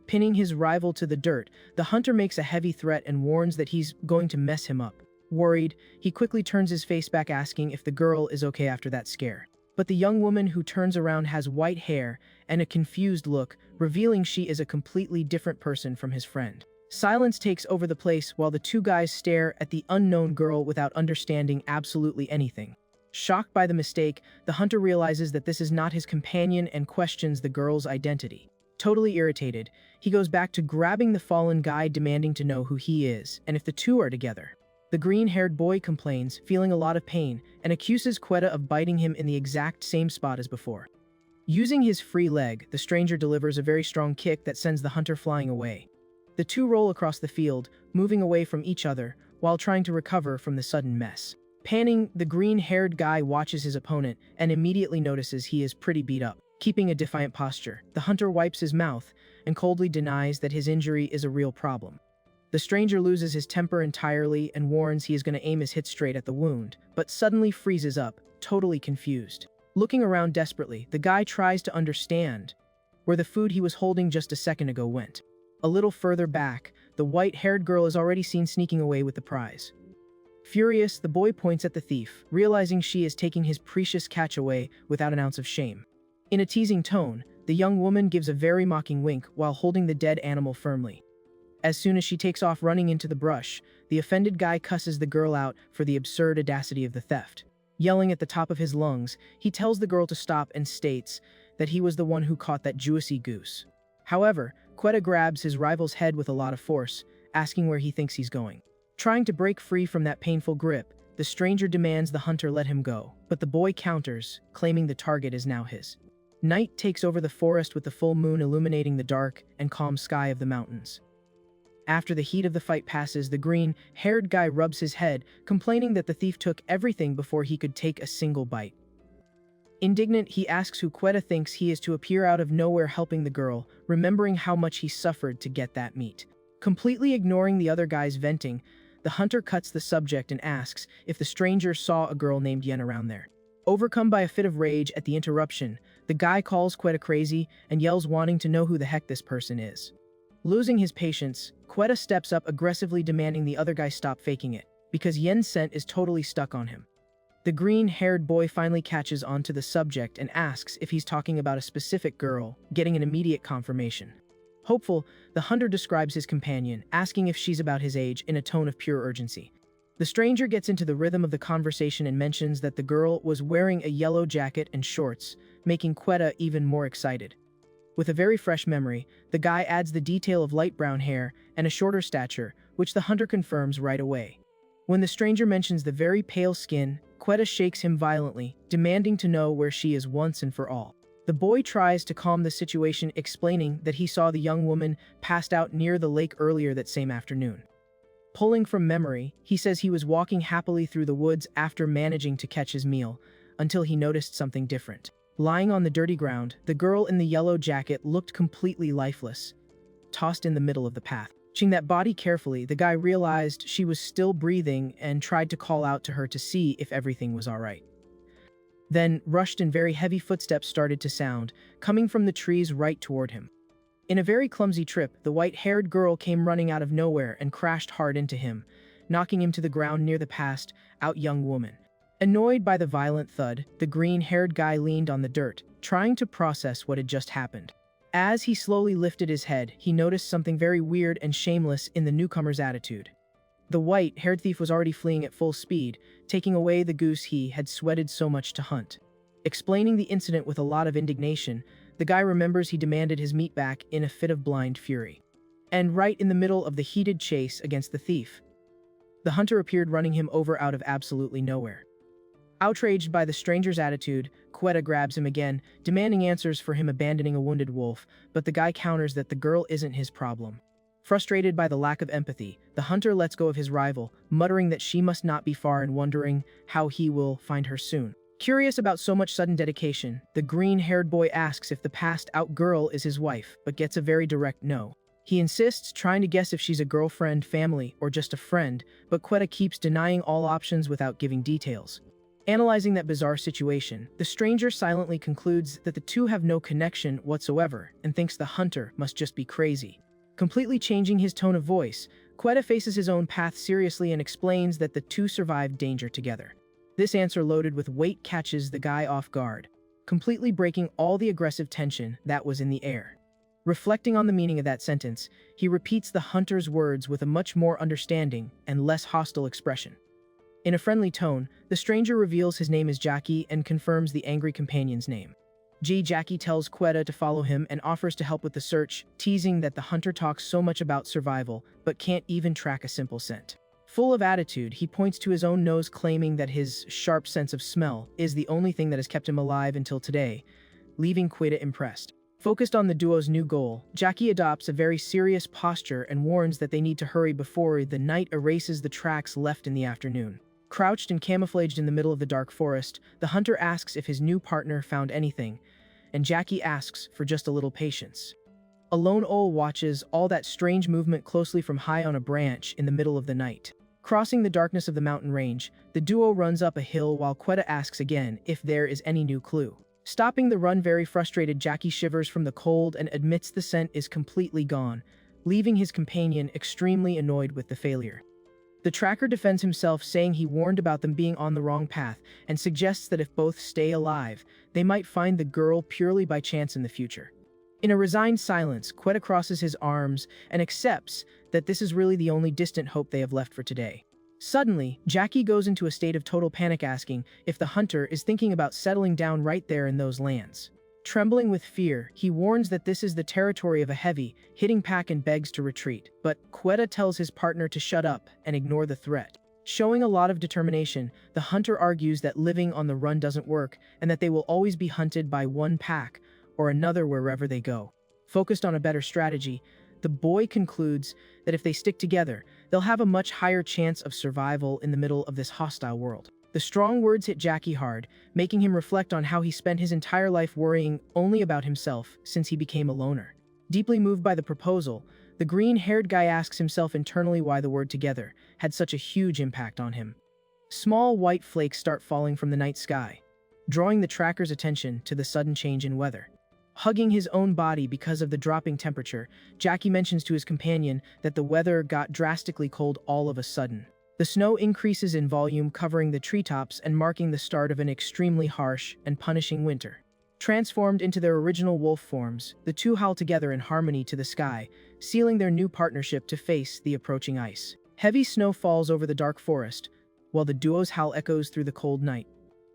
Pinning his rival to the dirt, the hunter makes a heavy threat and warns that he's going to mess him up. Worried, he quickly turns his face back, asking if the girl is okay after that scare. But the young woman who turns around has white hair and a confused look, revealing she is a completely different person from his friend. Silence takes over the place while the two guys stare at the unknown girl without understanding absolutely anything. Shocked by the mistake, the hunter realizes that this is not his companion and questions the girl's identity. Totally irritated, he goes back to grabbing the fallen guy, demanding to know who he is and if the two are together. The green-haired boy complains, feeling a lot of pain, and accuses Quetta of biting him in the exact same spot as before. Using his free leg, the stranger delivers a very strong kick that sends the hunter flying away. The two roll across the field, moving away from each other, while trying to recover from the sudden mess. Panning, the green-haired guy watches his opponent and immediately notices he is pretty beat up. Keeping a defiant posture, the hunter wipes his mouth and coldly denies that his injury is a real problem. The stranger loses his temper entirely and warns he is going to aim his hit straight at the wound, but suddenly freezes up, totally confused. Looking around desperately, the guy tries to understand where the food he was holding just a second ago went. A little further back, the white-haired girl is already seen sneaking away with the prize. Furious, the boy points at the thief, realizing she is taking his precious catch away without an ounce of shame. In a teasing tone, the young woman gives a very mocking wink while holding the dead animal firmly. As soon as she takes off running into the brush, the offended guy cusses the girl out for the absurd audacity of the theft. Yelling at the top of his lungs, he tells the girl to stop and states that he was the one who caught that juicy goose. However, Quetta grabs his rival's head with a lot of force, asking where he thinks he's going. Trying to break free from that painful grip, the stranger demands the hunter let him go, but the boy counters, claiming the target is now his. Night takes over the forest with the full moon illuminating the dark and calm sky of the mountains. After the heat of the fight passes, the green-haired guy rubs his head, complaining that the thief took everything before he could take a single bite. Indignant, he asks who Quetta thinks he is to appear out of nowhere helping the girl, remembering how much he suffered to get that meat. Completely ignoring the other guy's venting, the hunter cuts the subject and asks if the stranger saw a girl named Yen around there. Overcome by a fit of rage at the interruption, the guy calls Quetta crazy and yells wanting to know who the heck this person is. Losing his patience, Quetta steps up aggressively demanding the other guy stop faking it, because Yen's scent is totally stuck on him. The green-haired boy finally catches on to the subject and asks if he's talking about a specific girl, getting an immediate confirmation. Hopeful, the hunter describes his companion, asking if she's about his age in a tone of pure urgency. The stranger gets into the rhythm of the conversation and mentions that the girl was wearing a yellow jacket and shorts, making Quetta even more excited. With a very fresh memory, the guy adds the detail of light brown hair and a shorter stature, which the hunter confirms right away. When the stranger mentions the very pale skin, Quetta shakes him violently, demanding to know where she is once and for all. The boy tries to calm the situation, explaining that he saw the young woman passed out near the lake earlier that same afternoon. Pulling from memory, he says he was walking happily through the woods after managing to catch his meal, until he noticed something different. Lying on the dirty ground, the girl in the yellow jacket looked completely lifeless, tossed in the middle of the path. Watching that body carefully, the guy realized she was still breathing and tried to call out to her to see if everything was alright. Then, rushed and very heavy footsteps started to sound, coming from the trees right toward him. In a very clumsy trip, the white-haired girl came running out of nowhere and crashed hard into him, knocking him to the ground near the passed-out young woman. Annoyed by the violent thud, the green-haired guy leaned on the dirt, trying to process what had just happened. As he slowly lifted his head, he noticed something very weird and shameless in the newcomer's attitude. The white-haired thief was already fleeing at full speed, taking away the goose he had sweated so much to hunt. Explaining the incident with a lot of indignation, the guy remembers he demanded his meat back in a fit of blind fury. And right in the middle of the heated chase against the thief, the hunter appeared running him over out of absolutely nowhere. Outraged by the stranger's attitude, Quetta grabs him again, demanding answers for him abandoning a wounded wolf, but the guy counters that the girl isn't his problem. Frustrated by the lack of empathy, the hunter lets go of his rival, muttering that she must not be far and wondering how he will find her soon. Curious about so much sudden dedication, the green-haired boy asks if the passed-out girl is his wife, but gets a very direct no. He insists, trying to guess if she's a girlfriend, family, or just a friend, but Quetta keeps denying all options without giving details. Analyzing that bizarre situation, the stranger silently concludes that the two have no connection whatsoever and thinks the hunter must just be crazy. Completely changing his tone of voice, Quetta faces his own path seriously and explains that the two survived danger together. This answer loaded with weight catches the guy off guard, completely breaking all the aggressive tension that was in the air. Reflecting on the meaning of that sentence, he repeats the hunter's words with a much more understanding and less hostile expression. In a friendly tone, the stranger reveals his name is Jackie and confirms the angry companion's name. Jackie tells Quetta to follow him and offers to help with the search, teasing that the hunter talks so much about survival but can't even track a simple scent. Full of attitude, he points to his own nose, claiming that his sharp sense of smell is the only thing that has kept him alive until today, leaving Quetta impressed. Focused on the duo's new goal, Jackie adopts a very serious posture and warns that they need to hurry before the night erases the tracks left in the afternoon. Crouched and camouflaged in the middle of the dark forest, the hunter asks if his new partner found anything, and Jackie asks for just a little patience. A lone owl watches all that strange movement closely from high on a branch in the middle of the night. Crossing the darkness of the mountain range, the duo runs up a hill while Quetta asks again if there is any new clue. Stopping the run, very frustrated, Jackie shivers from the cold and admits the scent is completely gone, leaving his companion extremely annoyed with the failure. The tracker defends himself, saying he warned about them being on the wrong path, and suggests that if both stay alive, they might find the girl purely by chance in the future. In a resigned silence, Quetta crosses his arms and accepts that this is really the only distant hope they have left for today. Suddenly, Jackie goes into a state of total panic, asking if the hunter is thinking about settling down right there in those lands. Trembling with fear, he warns that this is the territory of a heavy, hitting pack and begs to retreat, but Quetta tells his partner to shut up and ignore the threat. Showing a lot of determination, the hunter argues that living on the run doesn't work and that they will always be hunted by one pack or another wherever they go. Focused on a better strategy, the boy concludes that if they stick together, they'll have a much higher chance of survival in the middle of this hostile world. The strong words hit Jackie hard, making him reflect on how he spent his entire life worrying only about himself since he became a loner. Deeply moved by the proposal, the green-haired guy asks himself internally why the word together had such a huge impact on him. Small white flakes start falling from the night sky, drawing the tracker's attention to the sudden change in weather. Hugging his own body because of the dropping temperature, Jackie mentions to his companion that the weather got drastically cold all of a sudden. The snow increases in volume, covering the treetops and marking the start of an extremely harsh and punishing winter. Transformed into their original wolf forms, the two howl together in harmony to the sky, sealing their new partnership to face the approaching ice. Heavy snow falls over the dark forest, while the duo's howl echoes through the cold night.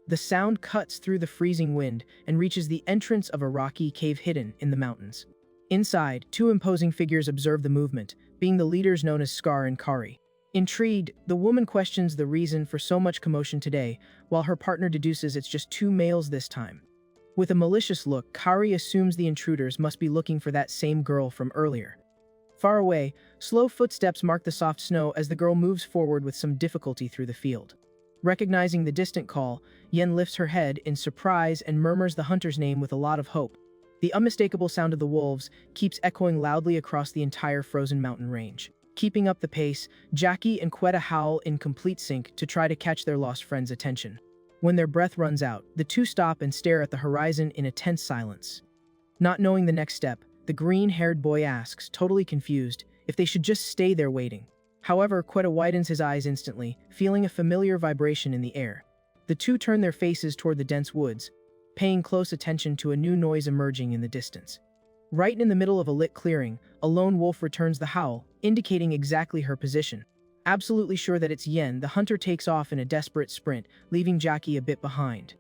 The sound cuts through the freezing wind and reaches the entrance of a rocky cave hidden in the mountains. Inside, two imposing figures observe the movement, being the leaders known as Scar and Kari. Intrigued, the woman questions the reason for so much commotion today, while her partner deduces it's just two males this time. With a malicious look, Kari assumes the intruders must be looking for that same girl from earlier. Far away, slow footsteps mark the soft snow as the girl moves forward with some difficulty through the field. Recognizing the distant call, Yen lifts her head in surprise and murmurs the hunter's name with a lot of hope. The unmistakable sound of the wolves keeps echoing loudly across the entire frozen mountain range. Keeping up the pace, Jackie and Quetta howl in complete sync to try to catch their lost friend's attention. When their breath runs out, the two stop and stare at the horizon in a tense silence. Not knowing the next step, the green-haired boy asks, totally confused, if they should just stay there waiting. However, Quetta widens his eyes instantly, feeling a familiar vibration in the air. The two turn their faces toward the dense woods, paying close attention to a new noise emerging in the distance. Right in the middle of a lit clearing, a lone wolf returns the howl, indicating exactly her position. Absolutely sure that it's Yen, the hunter takes off in a desperate sprint, leaving Jackie a bit behind.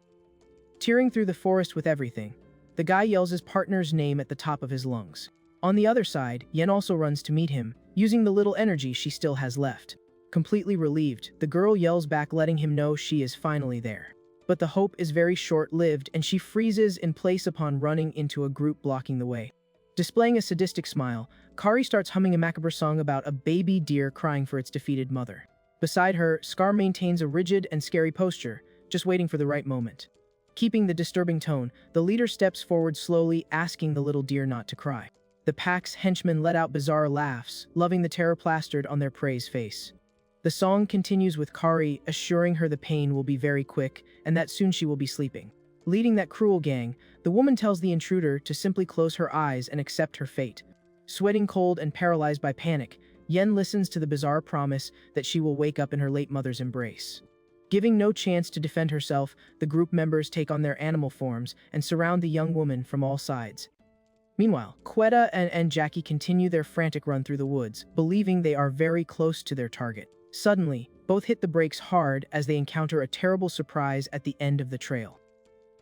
Tearing through the forest with everything, the guy yells his partner's name at the top of his lungs. On the other side, Yen also runs to meet him, using the little energy she still has left. Completely relieved, the girl yells back, letting him know she is finally there. But the hope is very short-lived, and she freezes in place upon running into a group blocking the way. Displaying a sadistic smile, Kari starts humming a macabre song about a baby deer crying for its defeated mother. Beside her, Scar maintains a rigid and scary posture, just waiting for the right moment. Keeping the disturbing tone, the leader steps forward slowly, asking the little deer not to cry. The pack's henchmen let out bizarre laughs, loving the terror plastered on their prey's face. The song continues with Kari assuring her the pain will be very quick and that soon she will be sleeping. Leading that cruel gang, the woman tells the intruder to simply close her eyes and accept her fate. Sweating cold and paralyzed by panic, Yen listens to the bizarre promise that she will wake up in her late mother's embrace. Giving no chance to defend herself, the group members take on their animal forms and surround the young woman from all sides. Meanwhile, Quetta and Jackie continue their frantic run through the woods, believing they are very close to their target. Suddenly, both hit the brakes hard as they encounter a terrible surprise at the end of the trail.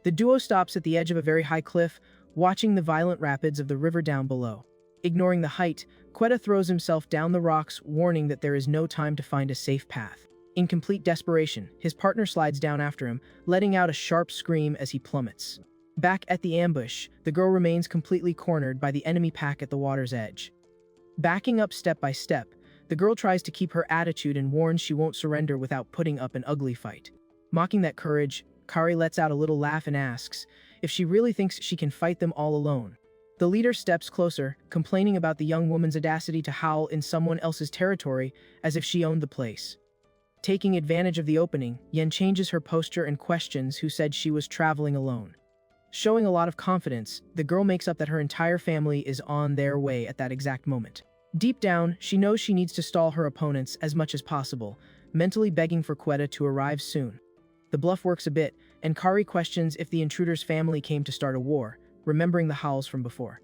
The duo stops at the edge of a very high cliff, watching the violent rapids of the river down below. Ignoring the height, Quetta throws himself down the rocks, warning that there is no time to find a safe path. In complete desperation, his partner slides down after him, letting out a sharp scream as he plummets. Back at the ambush, the girl remains completely cornered by the enemy pack at the water's edge. Backing up step by step, The girl tries to keep her attitude and warns she won't surrender without putting up an ugly fight. Mocking that courage, Kari lets out a little laugh and asks if she really thinks she can fight them all alone. The leader steps closer, complaining about the young woman's audacity to howl in someone else's territory as if she owned the place. Taking advantage of the opening, Yen changes her posture and questions who said she was traveling alone. Showing a lot of confidence, the girl makes up that her entire family is on their way at that exact moment. Deep down, she knows she needs to stall her opponents as much as possible, mentally begging for Quetta to arrive soon. The bluff works a bit, and Kari questions if the intruder's family came to start a war, remembering the howls from before.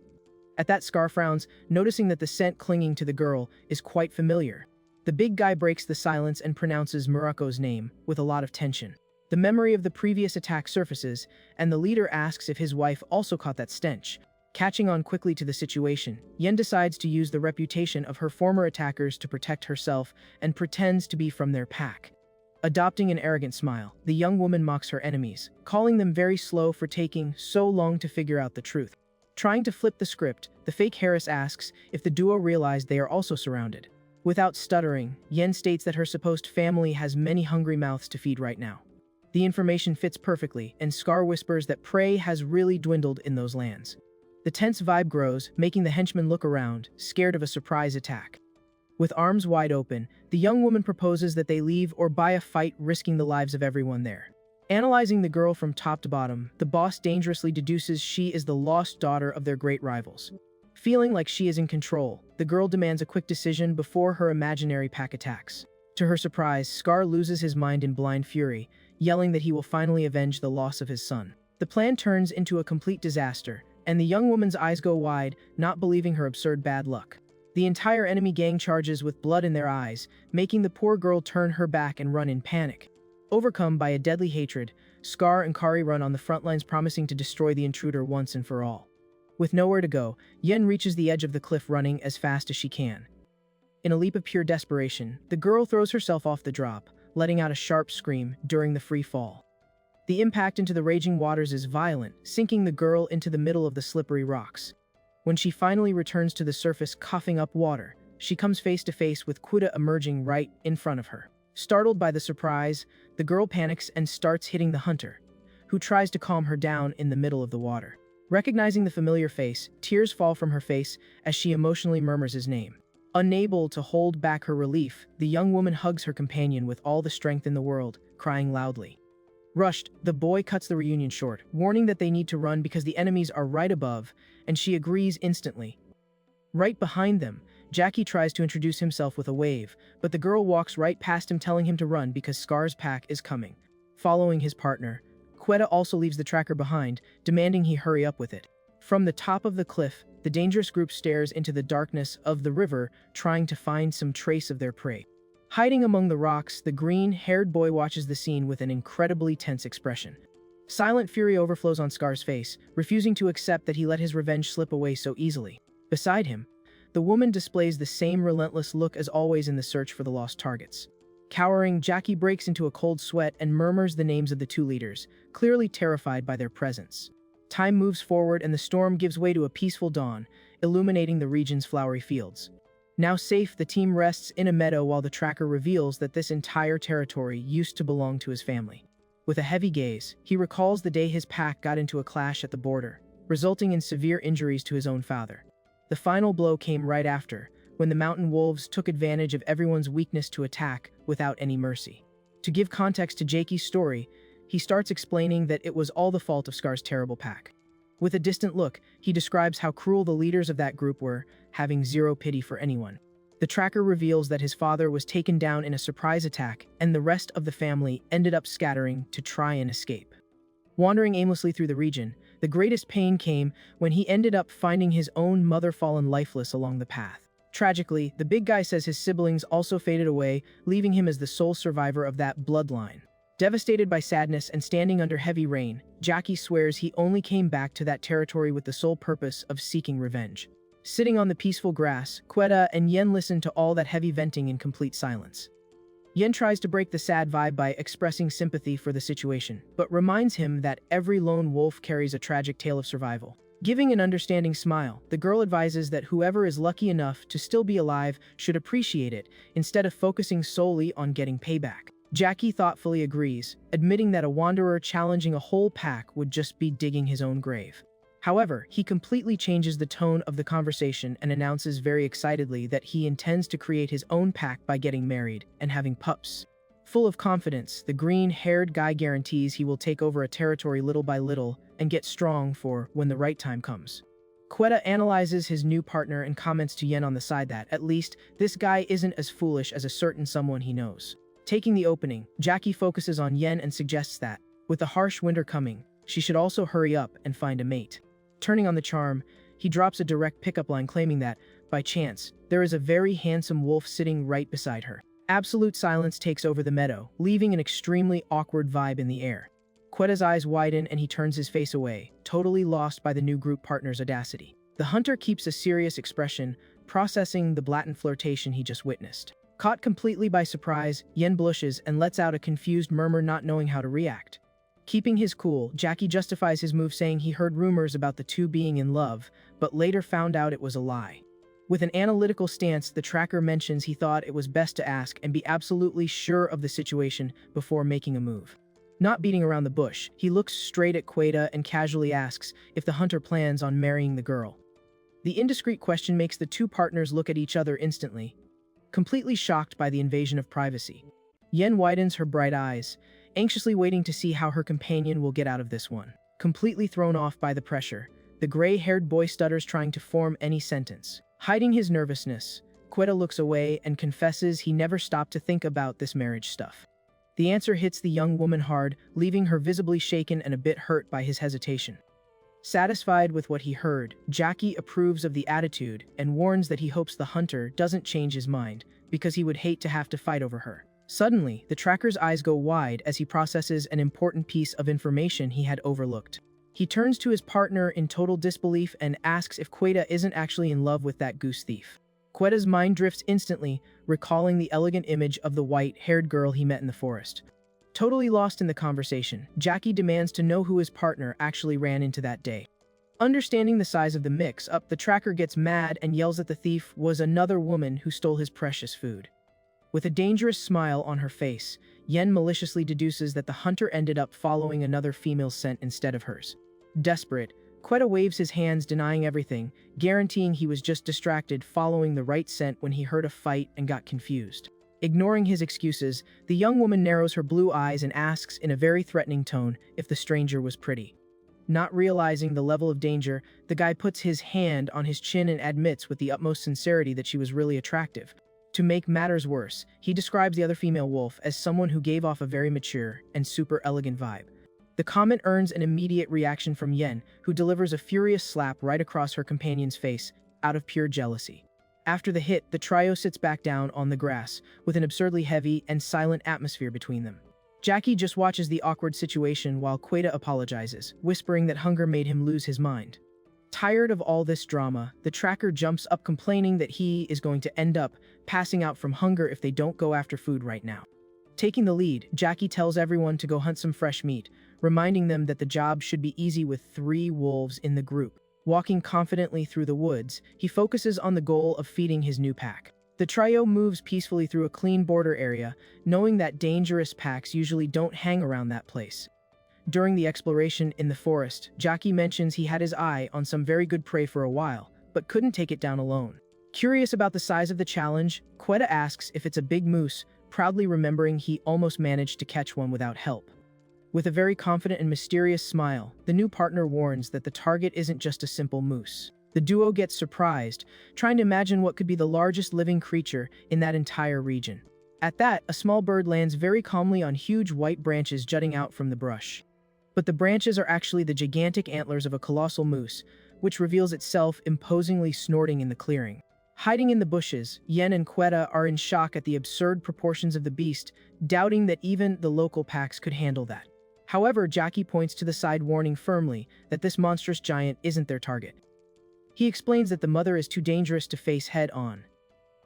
At that, Scar frowns, noticing that the scent clinging to the girl is quite familiar. The big guy breaks the silence and pronounces Murako's name, with a lot of tension. The memory of the previous attack surfaces, and the leader asks if his wife also caught that stench. Catching on quickly to the situation, Yen decides to use the reputation of her former attackers to protect herself and pretends to be from their pack. Adopting an arrogant smile, the young woman mocks her enemies, calling them very slow for taking so long to figure out the truth. Trying to flip the script, the fake Harris asks if the duo realized they are also surrounded. Without stuttering, Yen states that her supposed family has many hungry mouths to feed right now. The information fits perfectly, and Scar whispers that prey has really dwindled in those lands. The tense vibe grows, making the henchmen look around, scared of a surprise attack. With arms wide open, the young woman proposes that they leave or buy a fight, risking the lives of everyone there. Analyzing the girl from top to bottom, the boss dangerously deduces she is the lost daughter of their great rivals. Feeling like she is in control, the girl demands a quick decision before her imaginary pack attacks. To her surprise, Scar loses his mind in blind fury, yelling that he will finally avenge the loss of his son. The plan turns into a complete disaster, and the young woman's eyes go wide, not believing her absurd bad luck. The entire enemy gang charges with blood in their eyes, making the poor girl turn her back and run in panic. Overcome by a deadly hatred, Scar and Kari run on the front lines, promising to destroy the intruder once and for all. With nowhere to go, Yen reaches the edge of the cliff, running as fast as she can. In a leap of pure desperation, the girl throws herself off the drop, letting out a sharp scream during the free fall. The impact into the raging waters is violent, sinking the girl into the middle of the slippery rocks. When she finally returns to the surface coughing up water, she comes face to face with Quetta emerging right in front of her. Startled by the surprise, the girl panics and starts hitting the hunter, who tries to calm her down in the middle of the water. Recognizing the familiar face, tears fall from her face as she emotionally murmurs his name. Unable to hold back her relief, the young woman hugs her companion with all the strength in the world, crying loudly. Rushed, the boy cuts the reunion short, warning that they need to run because the enemies are right above, and she agrees instantly. Right behind them, Jackie tries to introduce himself with a wave, but the girl walks right past him, telling him to run because Scar's pack is coming. Following his partner, Quetta also leaves the tracker behind, demanding he hurry up with it. From the top of the cliff, the dangerous group stares into the darkness of the river, trying to find some trace of their prey. Hiding among the rocks, the green-haired boy watches the scene with an incredibly tense expression. Silent fury overflows on Scar's face, refusing to accept that he let his revenge slip away so easily. Beside him, the woman displays the same relentless look as always in the search for the lost targets. Cowering, Jackie breaks into a cold sweat and murmurs the names of the two leaders, clearly terrified by their presence. Time moves forward and the storm gives way to a peaceful dawn, illuminating the region's flowery fields. Now safe, the team rests in a meadow while the tracker reveals that this entire territory used to belong to his family. With a heavy gaze, he recalls the day his pack got into a clash at the border, resulting in severe injuries to his own father. The final blow came right after, when the mountain wolves took advantage of everyone's weakness to attack without any mercy. To give context to Jackie's story, he starts explaining that it was all the fault of Scar's terrible pack. With a distant look, he describes how cruel the leaders of that group were, having zero pity for anyone. The tracker reveals that his father was taken down in a surprise attack, and the rest of the family ended up scattering to try and escape. Wandering aimlessly through the region, the greatest pain came when he ended up finding his own mother fallen lifeless along the path. Tragically, the big guy says his siblings also faded away, leaving him as the sole survivor of that bloodline. Devastated by sadness and standing under heavy rain, Jackie swears he only came back to that territory with the sole purpose of seeking revenge. Sitting on the peaceful grass, Quetta and Yen listen to all that heavy venting in complete silence. Yen tries to break the sad vibe by expressing sympathy for the situation, but reminds him that every lone wolf carries a tragic tale of survival. Giving an understanding smile, the girl advises that whoever is lucky enough to still be alive should appreciate it, instead of focusing solely on getting payback. Jackie thoughtfully agrees, admitting that a wanderer challenging a whole pack would just be digging his own grave. However, he completely changes the tone of the conversation and announces very excitedly that he intends to create his own pack by getting married and having pups. Full of confidence, the green-haired guy guarantees he will take over a territory little by little and get strong for when the right time comes. Quetta analyzes his new partner and comments to Yen on the side that, at least, this guy isn't as foolish as a certain someone he knows. Taking the opening, Jackie focuses on Yen and suggests that, with the harsh winter coming, she should also hurry up and find a mate. Turning on the charm, he drops a direct pickup line claiming that, by chance, there is a very handsome wolf sitting right beside her. Absolute silence takes over the meadow, leaving an extremely awkward vibe in the air. Quetta's eyes widen and he turns his face away, totally lost by the new group partner's audacity. The hunter keeps a serious expression, processing the blatant flirtation he just witnessed. Caught completely by surprise, Yen blushes and lets out a confused murmur, not knowing how to react. Keeping his cool, Jackie justifies his move saying he heard rumors about the two being in love, but later found out it was a lie. With an analytical stance, the tracker mentions he thought it was best to ask and be absolutely sure of the situation before making a move. Not beating around the bush, he looks straight at Quetta and casually asks if the hunter plans on marrying the girl. The indiscreet question makes the two partners look at each other instantly, completely shocked by the invasion of privacy. Yen widens her bright eyes, anxiously waiting to see how her companion will get out of this one. Completely thrown off by the pressure, the gray-haired boy stutters, trying to form any sentence. Hiding his nervousness, Quetta looks away and confesses he never stopped to think about this marriage stuff. The answer hits the young woman hard, leaving her visibly shaken and a bit hurt by his hesitation. Satisfied with what he heard, Jackie approves of the attitude and warns that he hopes the hunter doesn't change his mind, because he would hate to have to fight over her. Suddenly, the tracker's eyes go wide as he processes an important piece of information he had overlooked. He turns to his partner in total disbelief and asks if Quetta isn't actually in love with that goose thief. Quetta's mind drifts instantly, recalling the elegant image of the white-haired girl he met in the forest. Totally lost in the conversation, Jackie demands to know who his partner actually ran into that day. Understanding the size of the mix-up, the tracker gets mad and yells that the thief was another woman who stole his precious food. With a dangerous smile on her face, Yen maliciously deduces that the hunter ended up following another female's scent instead of hers. Desperate, Quetta waves his hands, denying everything, guaranteeing he was just distracted following the right scent when he heard a fight and got confused. Ignoring his excuses, the young woman narrows her blue eyes and asks in a very threatening tone if the stranger was pretty. Not realizing the level of danger, the guy puts his hand on his chin and admits with the utmost sincerity that she was really attractive. To make matters worse, he describes the other female wolf as someone who gave off a very mature and super elegant vibe. The comment earns an immediate reaction from Yen, who delivers a furious slap right across her companion's face, out of pure jealousy. After the hit, the trio sits back down on the grass, with an absurdly heavy and silent atmosphere between them. Jackie just watches the awkward situation while Quetta apologizes, whispering that hunger made him lose his mind. Tired of all this drama, the tracker jumps up, complaining that he is going to end up passing out from hunger if they don't go after food right now. Taking the lead, Jackie tells everyone to go hunt some fresh meat, reminding them that the job should be easy with 3 wolves in the group. Walking confidently through the woods, he focuses on the goal of feeding his new pack. The trio moves peacefully through a clean border area, knowing that dangerous packs usually don't hang around that place. During the exploration in the forest, Jackie mentions he had his eye on some very good prey for a while, but couldn't take it down alone. Curious about the size of the challenge, Quetta asks if it's a big moose, proudly remembering he almost managed to catch one without help. With a very confident and mysterious smile, the new partner warns that the target isn't just a simple moose. The duo gets surprised, trying to imagine what could be the largest living creature in that entire region. At that, a small bird lands very calmly on huge white branches jutting out from the brush. But the branches are actually the gigantic antlers of a colossal moose, which reveals itself imposingly snorting in the clearing. Hiding in the bushes, Yen and Quetta are in shock at the absurd proportions of the beast, doubting that even the local packs could handle that. However, Jackie points to the side, warning firmly that this monstrous giant isn't their target. He explains that the mother is too dangerous to face head-on,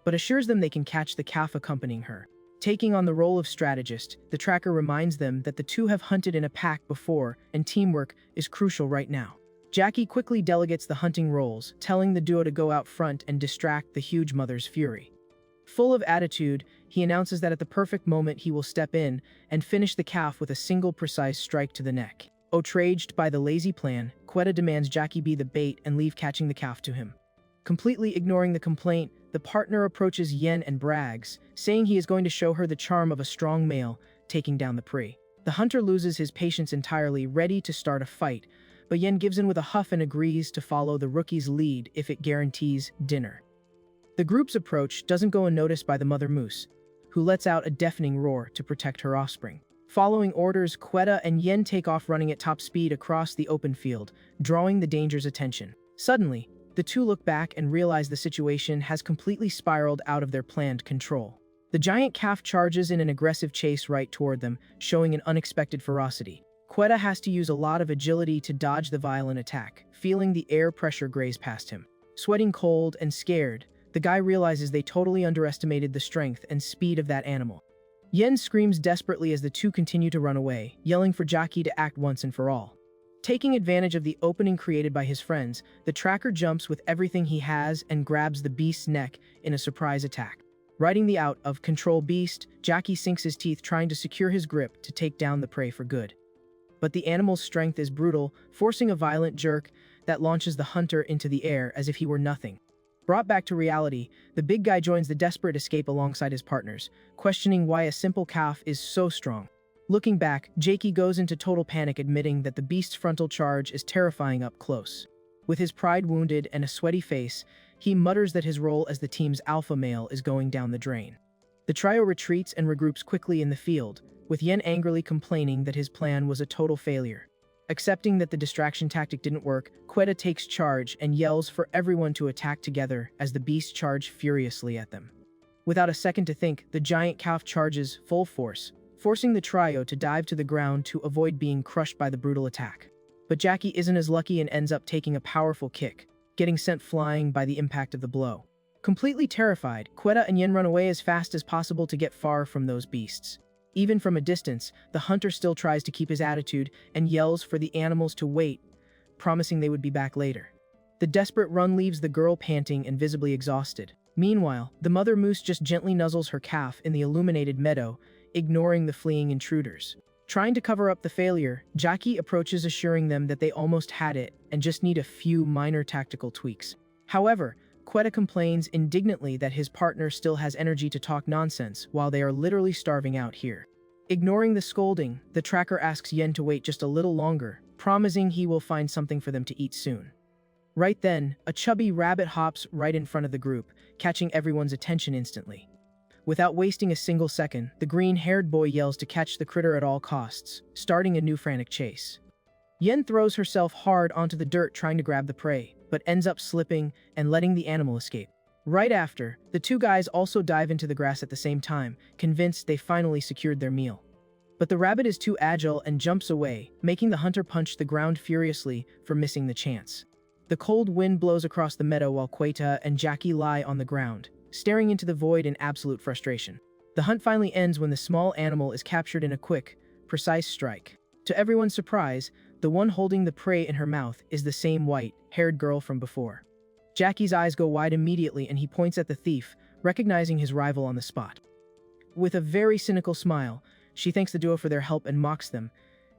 but assures them they can catch the calf accompanying her. Taking on the role of strategist, the tracker reminds them that the two have hunted in a pack before, and teamwork is crucial right now. Jackie quickly delegates the hunting roles, telling the duo to go out front and distract the huge mother's fury. Full of attitude, he announces that at the perfect moment he will step in and finish the calf with a single precise strike to the neck. Outraged by the lazy plan, Quetta demands Jackie be the bait and leave catching the calf to him. Completely ignoring the complaint, the partner approaches Yen and brags, saying he is going to show her the charm of a strong male, taking down the prey. The hunter loses his patience entirely, ready to start a fight, but Yen gives in with a huff and agrees to follow the rookie's lead if it guarantees dinner. The group's approach doesn't go unnoticed by the mother moose, who lets out a deafening roar to protect her offspring. Following orders, Quetta and Yen take off running at top speed across the open field, drawing the danger's attention. Suddenly, the two look back and realize the situation has completely spiraled out of their planned control. The giant calf charges in an aggressive chase right toward them, showing an unexpected ferocity. Quetta has to use a lot of agility to dodge the violent attack, feeling the air pressure graze past him. Sweating cold and scared, the guy realizes they totally underestimated the strength and speed of that animal. Yen screams desperately as the two continue to run away, yelling for Jackie to act once and for all. Taking advantage of the opening created by his friends, the tracker jumps with everything he has and grabs the beast's neck in a surprise attack. Riding the out of control beast, Jackie sinks his teeth trying to secure his grip to take down the prey for good. But the animal's strength is brutal, forcing a violent jerk that launches the hunter into the air as if he were nothing. Brought back to reality, the big guy joins the desperate escape alongside his partners, questioning why a simple calf is so strong. Looking back, Jakey goes into total panic, admitting that the beast's frontal charge is terrifying up close. With his pride wounded and a sweaty face, he mutters that his role as the team's alpha male is going down the drain. The trio retreats and regroups quickly in the field, with Yen angrily complaining that his plan was a total failure. Accepting that the distraction tactic didn't work, Quetta takes charge and yells for everyone to attack together as the beast charge furiously at them. Without a second to think, the giant calf charges full force, forcing the trio to dive to the ground to avoid being crushed by the brutal attack. But Jackie isn't as lucky and ends up taking a powerful kick, getting sent flying by the impact of the blow. Completely terrified, Quetta and Yen run away as fast as possible to get far from those beasts. Even from a distance, the hunter still tries to keep his attitude and yells for the animals to wait, promising they would be back later. The desperate run leaves the girl panting and visibly exhausted. Meanwhile, the mother moose just gently nuzzles her calf in the illuminated meadow, ignoring the fleeing intruders. Trying to cover up the failure, Jackie approaches, assuring them that they almost had it and just need a few minor tactical tweaks. However, Quetta complains indignantly that his partner still has energy to talk nonsense while they are literally starving out here. Ignoring the scolding, the tracker asks Yen to wait just a little longer, promising he will find something for them to eat soon. Right then, a chubby rabbit hops right in front of the group, catching everyone's attention instantly. Without wasting a single second, the green-haired boy yells to catch the critter at all costs, starting a new frantic chase. Yen throws herself hard onto the dirt trying to grab the prey, but ends up slipping and letting the animal escape. Right after, the two guys also dive into the grass at the same time, convinced they finally secured their meal. But the rabbit is too agile and jumps away, making the hunter punch the ground furiously for missing the chance. The cold wind blows across the meadow while Quetta and Jackie lie on the ground, staring into the void in absolute frustration. The hunt finally ends when the small animal is captured in a quick, precise strike. To everyone's surprise, the one holding the prey in her mouth is the same white-haired girl from before. Jackie's eyes go wide immediately and he points at the thief, recognizing his rival on the spot. With a very cynical smile, she thanks the duo for their help and mocks them,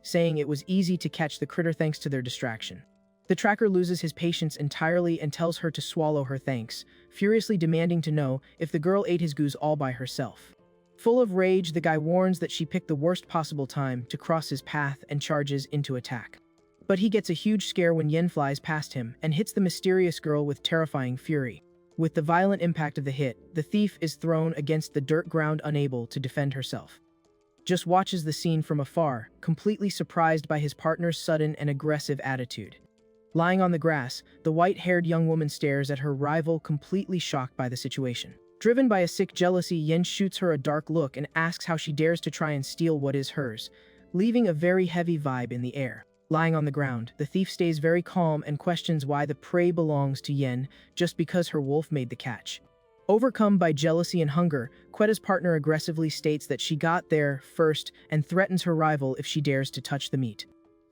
saying it was easy to catch the critter thanks to their distraction. The tracker loses his patience entirely and tells her to swallow her thanks, furiously demanding to know if the girl ate his goose all by herself. Full of rage, the guy warns that she picked the worst possible time to cross his path and charges into attack. But he gets a huge scare when Yen flies past him and hits the mysterious girl with terrifying fury. With the violent impact of the hit, the thief is thrown against the dirt ground, unable to defend herself. Just watches the scene from afar, completely surprised by his partner's sudden and aggressive attitude. Lying on the grass, the white-haired young woman stares at her rival, completely shocked by the situation. Driven by a sick jealousy, Yen shoots her a dark look and asks how she dares to try and steal what is hers, leaving a very heavy vibe in the air. Lying on the ground, the thief stays very calm and questions why the prey belongs to Yen just because her wolf made the catch. Overcome by jealousy and hunger, Quetta's partner aggressively states that she got there first and threatens her rival if she dares to touch the meat.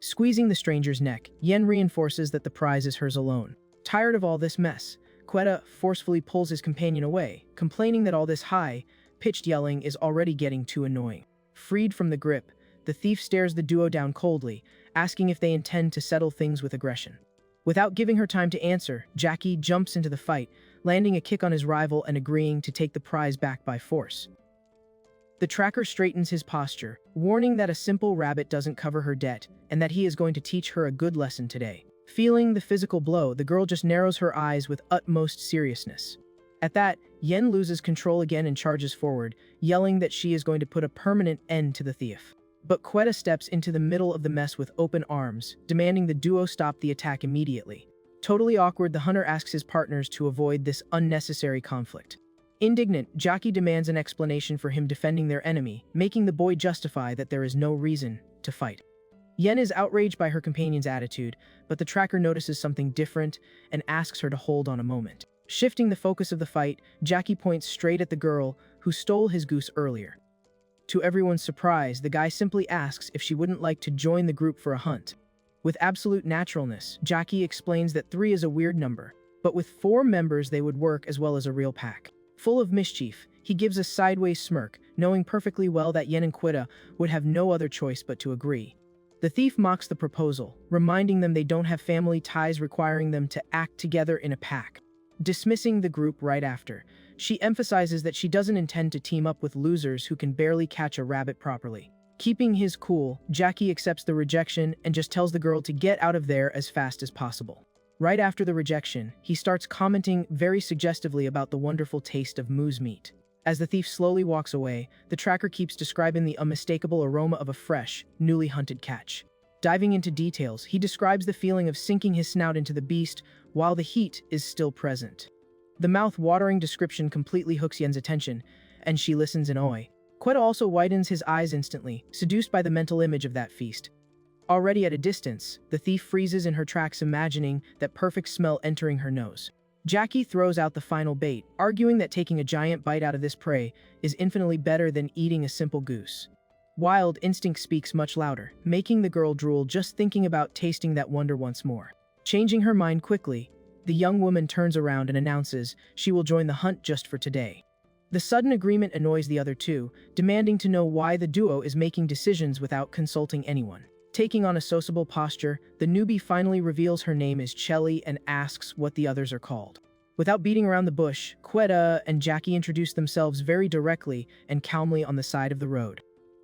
Squeezing the stranger's neck, Yen reinforces that the prize is hers alone. Tired of all this mess, Quetta forcefully pulls his companion away, complaining that all this high-pitched yelling is already getting too annoying. Freed from the grip, the thief stares the duo down coldly, asking if they intend to settle things with aggression. Without giving her time to answer, Jackie jumps into the fight, landing a kick on his rival and agreeing to take the prize back by force. The tracker straightens his posture, warning that a simple rabbit doesn't cover her debt and that he is going to teach her a good lesson today. Feeling the physical blow, the girl just narrows her eyes with utmost seriousness. At that, Yen loses control again and charges forward, yelling that she is going to put a permanent end to the thief. But Quetta steps into the middle of the mess with open arms, demanding the duo stop the attack immediately. Totally awkward, the hunter asks his partners to avoid this unnecessary conflict. Indignant, Jackie demands an explanation for him defending their enemy, making the boy justify that there is no reason to fight. Yen is outraged by her companion's attitude, but the tracker notices something different and asks her to hold on a moment. Shifting the focus of the fight, Jackie points straight at the girl who stole his goose earlier. To everyone's surprise, the guy simply asks if she wouldn't like to join the group for a hunt. With absolute naturalness, Jackie explains that 3 is a weird number, but with 4 members they would work as well as a real pack. Full of mischief, he gives a sideways smirk, knowing perfectly well that Yen and Quetta would have no other choice but to agree. The thief mocks the proposal, reminding them they don't have family ties requiring them to act together in a pack. Dismissing the group right after, she emphasizes that she doesn't intend to team up with losers who can barely catch a rabbit properly. Keeping his cool, Jackie accepts the rejection and just tells the girl to get out of there as fast as possible. Right after the rejection, he starts commenting very suggestively about the wonderful taste of moose meat. As the thief slowly walks away, the tracker keeps describing the unmistakable aroma of a fresh, newly hunted catch. Diving into details, he describes the feeling of sinking his snout into the beast while the heat is still present. The mouth-watering description completely hooks Yen's attention, and she listens in awe. Quetta also widens his eyes instantly, seduced by the mental image of that feast. Already at a distance, the thief freezes in her tracks, imagining that perfect smell entering her nose. Jackie throws out the final bait, arguing that taking a giant bite out of this prey is infinitely better than eating a simple goose. Wild instinct speaks much louder, making the girl drool just thinking about tasting that wonder once more. Changing her mind quickly, the young woman turns around and announces she will join the hunt just for today. The sudden agreement annoys the other two, demanding to know why the duo is making decisions without consulting anyone. Taking on a sociable posture, the newbie finally reveals her name is Chelly and asks what the others are called. Without beating around the bush, Quetta and Jackie introduce themselves very directly and calmly on the side of the road.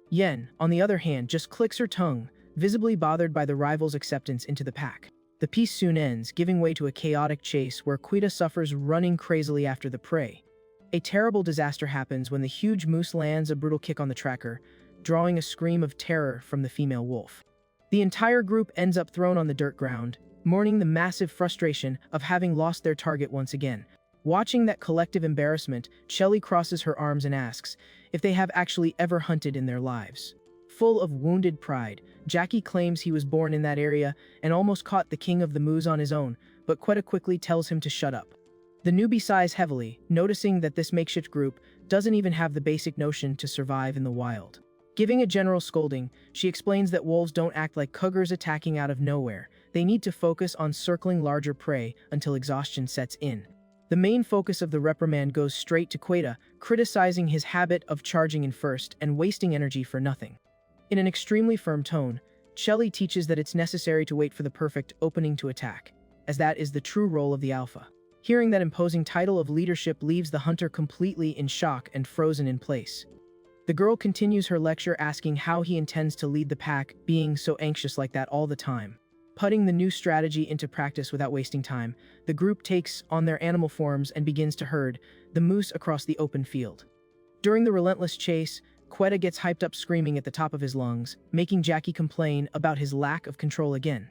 Yen, on the other hand, just clicks her tongue, visibly bothered by the rival's acceptance into the pack. The piece soon ends, giving way to a chaotic chase where Quetta suffers running crazily after the prey. A terrible disaster happens when the huge moose lands a brutal kick on the tracker, drawing a scream of terror from the female wolf. The entire group ends up thrown on the dirt ground, mourning the massive frustration of having lost their target once again. Watching that collective embarrassment, Chelly crosses her arms and asks if they have actually ever hunted in their lives. Full of wounded pride, Jackie claims he was born in that area and almost caught the king of the moose on his own, but Quetta quickly tells him to shut up. The newbie sighs heavily, noticing that this makeshift group doesn't even have the basic notion to survive in the wild. Giving a general scolding, she explains that wolves don't act like cougars attacking out of nowhere. They need to focus on circling larger prey until exhaustion sets in. The main focus of the reprimand goes straight to Quetta, criticizing his habit of charging in first and wasting energy for nothing. In an extremely firm tone, Chelly teaches that it's necessary to wait for the perfect opening to attack, as that is the true role of the alpha. Hearing that imposing title of leadership leaves the hunter completely in shock and frozen in place. The girl continues her lecture, asking how he intends to lead the pack, being so anxious like that all the time. Putting the new strategy into practice without wasting time, the group takes on their animal forms and begins to herd the moose across the open field. During the relentless chase, Quetta gets hyped up, screaming at the top of his lungs, making Jackie complain about his lack of control again.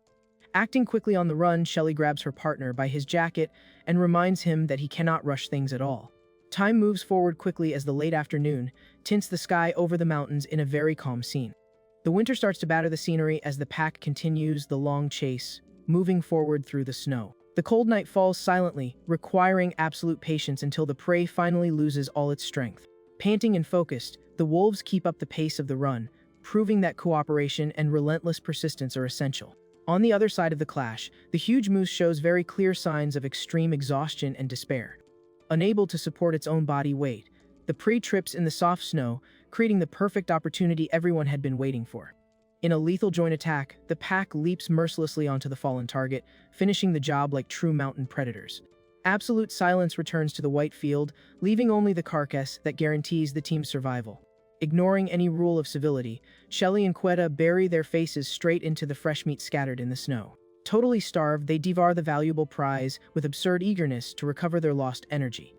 Acting quickly on the run, Chelly grabs her partner by his jacket and reminds him that he cannot rush things at all. Time moves forward quickly as the late afternoon tints the sky over the mountains in a very calm scene. The winter starts to batter the scenery as the pack continues the long chase, moving forward through the snow. The cold night falls silently, requiring absolute patience until the prey finally loses all its strength. Panting and focused, the wolves keep up the pace of the run, proving that cooperation and relentless persistence are essential. On the other side of the clash, the huge moose shows very clear signs of extreme exhaustion and despair. Unable to support its own body weight, the prey trips in the soft snow, creating the perfect opportunity everyone had been waiting for. In a lethal joint attack, the pack leaps mercilessly onto the fallen target, finishing the job like true mountain predators. Absolute silence returns to the white field, leaving only the carcass that guarantees the team's survival. Ignoring any rule of civility, Shelly and Quetta bury their faces straight into the fresh meat scattered in the snow. Totally starved, they devour the valuable prize with absurd eagerness to recover their lost energy.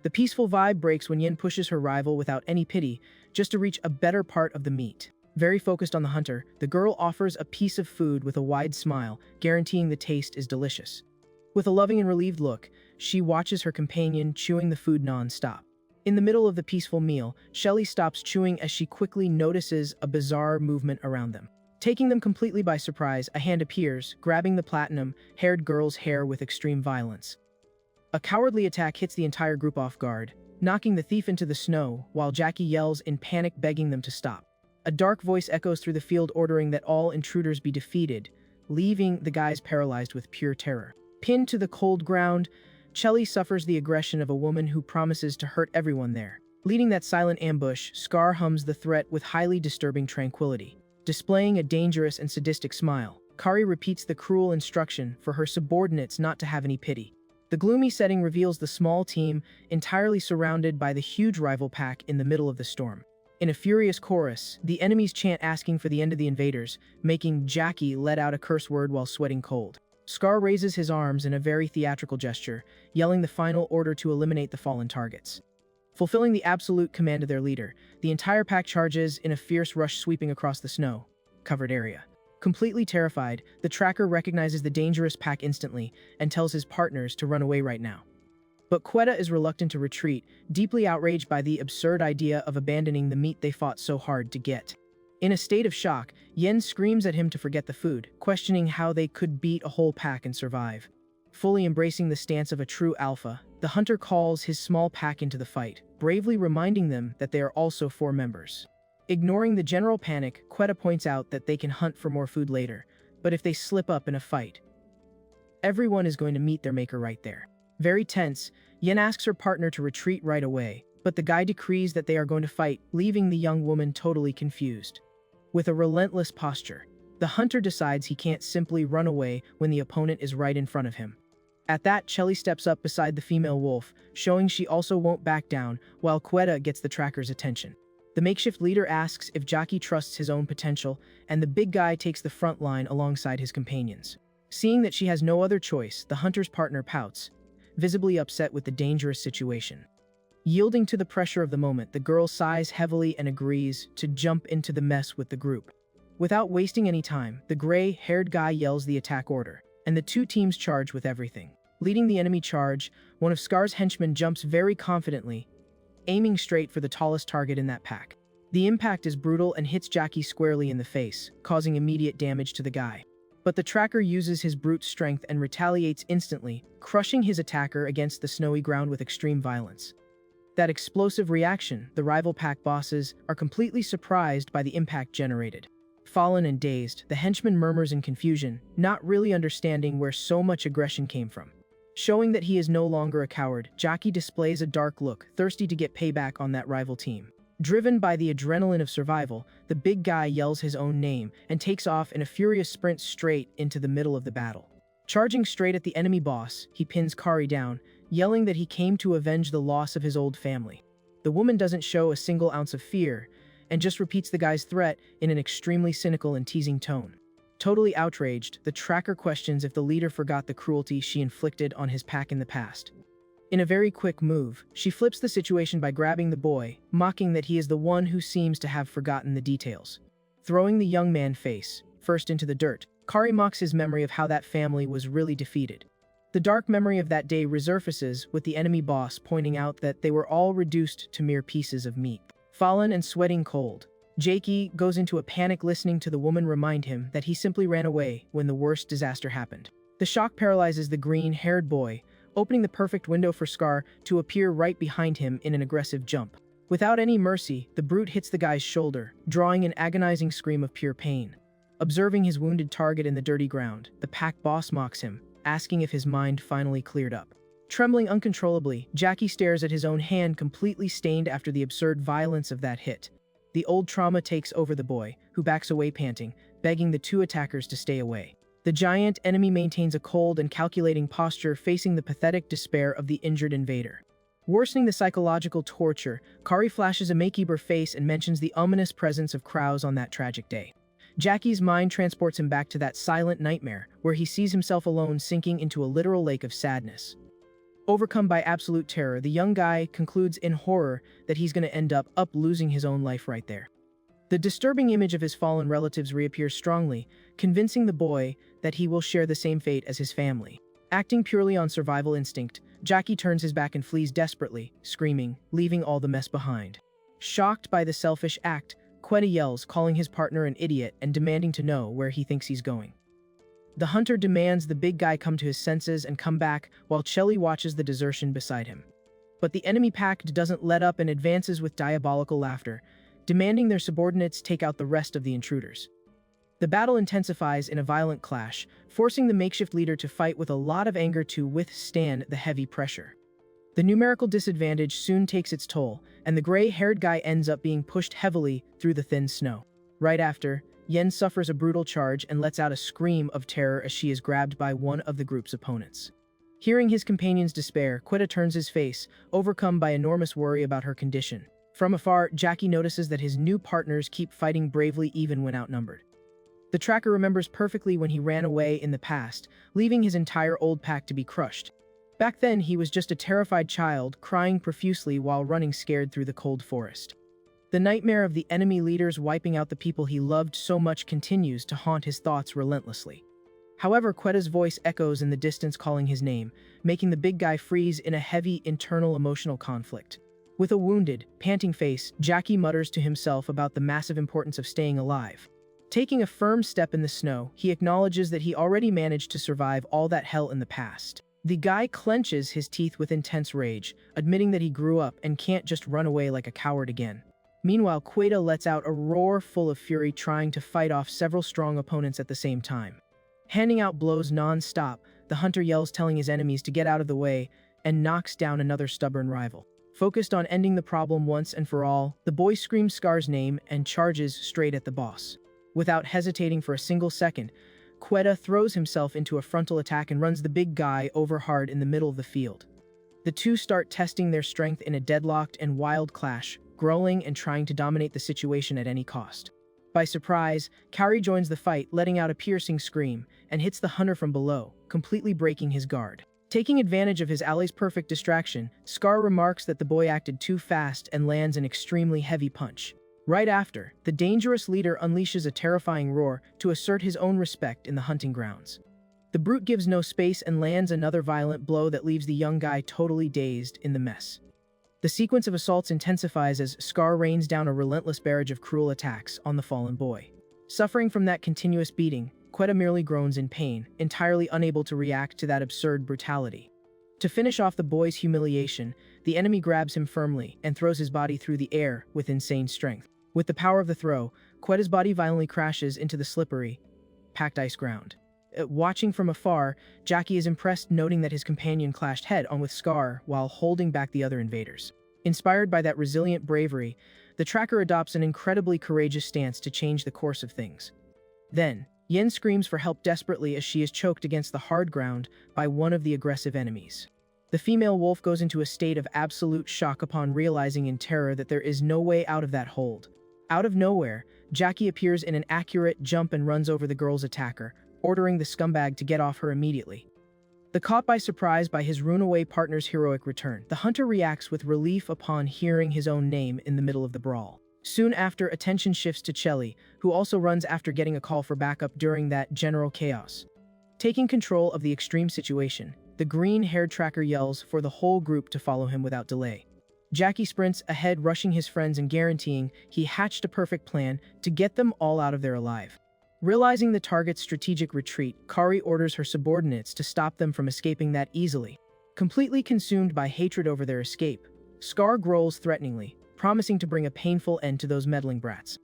The peaceful vibe breaks when Yin pushes her rival without any pity, just to reach a better part of the meat. Very focused on the hunter, the girl offers a piece of food with a wide smile, guaranteeing the taste is delicious. With a loving and relieved look, she watches her companion chewing the food non-stop. In the middle of the peaceful meal, Shelly stops chewing as she quickly notices a bizarre movement around them. Taking them completely by surprise, a hand appears, grabbing the platinum-haired girl's hair with extreme violence. A cowardly attack hits the entire group off guard, knocking the thief into the snow, while Jackie yells in panic, begging them to stop. A dark voice echoes through the field ordering that all intruders be defeated, leaving the guys paralyzed with pure terror. Pinned to the cold ground, Shelly suffers the aggression of a woman who promises to hurt everyone there. Leading that silent ambush, Scar hums the threat with highly disturbing tranquility. Displaying a dangerous and sadistic smile, Kari repeats the cruel instruction for her subordinates not to have any pity. The gloomy setting reveals the small team entirely surrounded by the huge rival pack in the middle of the storm. In a furious chorus, the enemies chant asking for the end of the invaders, making Jackie let out a curse word while sweating cold. Scar raises his arms in a very theatrical gesture, yelling the final order to eliminate the fallen targets. Fulfilling the absolute command of their leader, the entire pack charges in a fierce rush sweeping across the snow-covered area. Completely terrified, the tracker recognizes the dangerous pack instantly and tells his partners to run away right now. But Quetta is reluctant to retreat, deeply outraged by the absurd idea of abandoning the meat they fought so hard to get. In a state of shock, Yen screams at him to forget the food, questioning how they could beat a whole pack and survive. Fully embracing the stance of a true alpha, the hunter calls his small pack into the fight, bravely reminding them that they are also 4 members. Ignoring the general panic, Quetta points out that they can hunt for more food later, but if they slip up in a fight, everyone is going to meet their maker right there. Very tense, Yen asks her partner to retreat right away, but the guy decrees that they are going to fight, leaving the young woman totally confused. With a relentless posture, the hunter decides he can't simply run away when the opponent is right in front of him. At that, Shelly steps up beside the female wolf, showing she also won't back down, while Quetta gets the tracker's attention. The makeshift leader asks if Jackie trusts his own potential, and the big guy takes the front line alongside his companions. Seeing that she has no other choice, the hunter's partner pouts, visibly upset with the dangerous situation. Yielding to the pressure of the moment, the girl sighs heavily and agrees to jump into the mess with the group. Without wasting any time, the gray-haired guy yells the attack order, and the 2 teams charge with everything. Leading the enemy charge, one of Scar's henchmen jumps very confidently, aiming straight for the tallest target in that pack. The impact is brutal and hits Jackie squarely in the face, causing immediate damage to the guy. But the tracker uses his brute strength and retaliates instantly, crushing his attacker against the snowy ground with extreme violence. That explosive reaction, the rival pack bosses are completely surprised by the impact generated. Fallen and dazed, the henchman murmurs in confusion, not really understanding where so much aggression came from. Showing that he is no longer a coward, Jackie displays a dark look, thirsty to get payback on that rival team. Driven by the adrenaline of survival, the big guy yells his own name and takes off in a furious sprint straight into the middle of the battle. Charging straight at the enemy boss, he pins Kari down, yelling that he came to avenge the loss of his old family. The woman doesn't show a single ounce of fear, and just repeats the guy's threat in an extremely cynical and teasing tone. Totally outraged, the tracker questions if the leader forgot the cruelty she inflicted on his pack in the past. In a very quick move, she flips the situation by grabbing the boy, mocking that he is the one who seems to have forgotten the details. Throwing the young man face first into the dirt, Kari mocks his memory of how that family was really defeated. The dark memory of that day resurfaces with the enemy boss pointing out that they were all reduced to mere pieces of meat. Fallen and sweating cold, Jackie goes into a panic listening to the woman remind him that he simply ran away when the worst disaster happened. The shock paralyzes the green-haired boy, opening the perfect window for Scar to appear right behind him in an aggressive jump. Without any mercy, the brute hits the guy's shoulder, drawing an agonizing scream of pure pain. Observing his wounded target in the dirty ground, the pack boss mocks him, asking if his mind finally cleared up. Trembling uncontrollably, Jackie stares at his own hand completely stained after the absurd violence of that hit. The old trauma takes over the boy, who backs away panting, begging the two attackers to stay away. The giant enemy maintains a cold and calculating posture, facing the pathetic despair of the injured invader. Worsening the psychological torture, Kari flashes a makeover face and mentions the ominous presence of crows on that tragic day. Jackie's mind transports him back to that silent nightmare, where he sees himself alone sinking into a literal lake of sadness. Overcome by absolute terror, the young guy concludes in horror that he's going to end up losing his own life right there. The disturbing image of his fallen relatives reappears strongly, convincing the boy that he will share the same fate as his family. Acting purely on survival instinct, Jackie turns his back and flees desperately, screaming, leaving all the mess behind. Shocked by the selfish act, Quetta yells, calling his partner an idiot and demanding to know where he thinks he's going. The hunter demands the big guy come to his senses and come back, while Chelly watches the desertion beside him. But the enemy pack doesn't let up and advances with diabolical laughter, demanding their subordinates take out the rest of the intruders. The battle intensifies in a violent clash, forcing the makeshift leader to fight with a lot of anger to withstand the heavy pressure. The numerical disadvantage soon takes its toll, and the gray-haired guy ends up being pushed heavily through the thin snow. Right after, Yen suffers a brutal charge and lets out a scream of terror as she is grabbed by one of the group's opponents. Hearing his companion's despair, Quetta turns his face, overcome by enormous worry about her condition. From afar, Jackie notices that his new partners keep fighting bravely even when outnumbered. The tracker remembers perfectly when he ran away in the past, leaving his entire old pack to be crushed. Back then, he was just a terrified child, crying profusely while running scared through the cold forest. The nightmare of the enemy leaders wiping out the people he loved so much continues to haunt his thoughts relentlessly. However, Quetta's voice echoes in the distance calling his name, making the big guy freeze in a heavy internal emotional conflict. With a wounded, panting face, Jackie mutters to himself about the massive importance of staying alive. Taking a firm step in the snow, he acknowledges that he already managed to survive all that hell in the past. The guy clenches his teeth with intense rage, admitting that he grew up and can't just run away like a coward again. Meanwhile, Quetta lets out a roar full of fury, trying to fight off several strong opponents at the same time. Handing out blows non-stop, the hunter yells, telling his enemies to get out of the way, and knocks down another stubborn rival. Focused on ending the problem once and for all, the boy screams Scar's name and charges straight at the boss. Without hesitating for a single second, Quetta throws himself into a frontal attack and runs the big guy over hard in the middle of the field. The two start testing their strength in a deadlocked and wild clash, growling and trying to dominate the situation at any cost. By surprise, Kari joins the fight, letting out a piercing scream, and hits the hunter from below, completely breaking his guard. Taking advantage of his ally's perfect distraction, Scar remarks that the boy acted too fast and lands an extremely heavy punch. Right after, the dangerous leader unleashes a terrifying roar to assert his own respect in the hunting grounds. The brute gives no space and lands another violent blow that leaves the young guy totally dazed in the mess. The sequence of assaults intensifies as Scar rains down a relentless barrage of cruel attacks on the fallen boy. Suffering from that continuous beating, Quetta merely groans in pain, entirely unable to react to that absurd brutality. To finish off the boy's humiliation, the enemy grabs him firmly and throws his body through the air with insane strength. With the power of the throw, Quetta's body violently crashes into the slippery, packed ice ground. Watching from afar, Jackie is impressed, noting that his companion clashed head-on with Scar while holding back the other invaders. Inspired by that resilient bravery, the tracker adopts an incredibly courageous stance to change the course of things. Then, Yen screams for help desperately as she is choked against the hard ground by one of the aggressive enemies. The female wolf goes into a state of absolute shock upon realizing in terror that there is no way out of that hold. Out of nowhere, Jackie appears in an accurate jump and runs over the girl's attacker, ordering the scumbag to get off her immediately. Caught by surprise by his runaway partner's heroic return, the hunter reacts with relief upon hearing his own name in the middle of the brawl. Soon after, attention shifts to Chelly, who also runs after getting a call for backup during that general chaos. Taking control of the extreme situation, the green-haired tracker yells for the whole group to follow him without delay. Jackie sprints ahead, rushing his friends and guaranteeing he hatched a perfect plan to get them all out of there alive. Realizing the target's strategic retreat, Kari orders her subordinates to stop them from escaping that easily. Completely consumed by hatred over their escape, Scar growls threateningly, promising to bring a painful end to those meddling brats.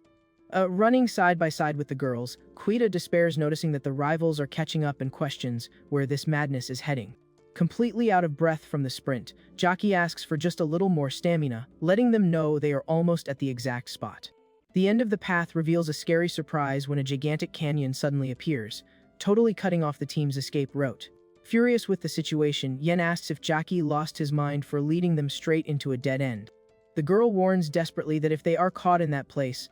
Running side by side with the girls, Quita despairs noticing that the rivals are catching up and questions where this madness is heading. Completely out of breath from the sprint, Jockey asks for just a little more stamina, letting them know they are almost at the exact spot. The end of the path reveals a scary surprise when a gigantic canyon suddenly appears, totally cutting off the team's escape route. Furious with the situation, Yen asks if Jockey lost his mind for leading them straight into a dead end. The girl warns desperately that if they are caught in that place,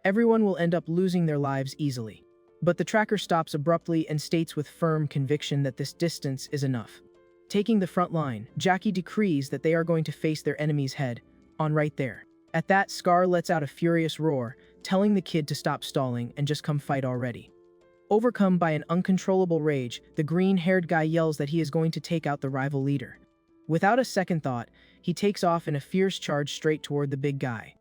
everyone will end up losing their lives easily. But the tracker stops abruptly and states with firm conviction that this distance is enough. Taking the front line, Jockey decrees that they are going to face their enemy's head, on right there. At that, Scar lets out a furious roar, telling the kid to stop stalling and just come fight already. Overcome by an uncontrollable rage, the green-haired guy yells that he is going to take out the rival leader. Without a second thought, he takes off in a fierce charge straight toward the big guy.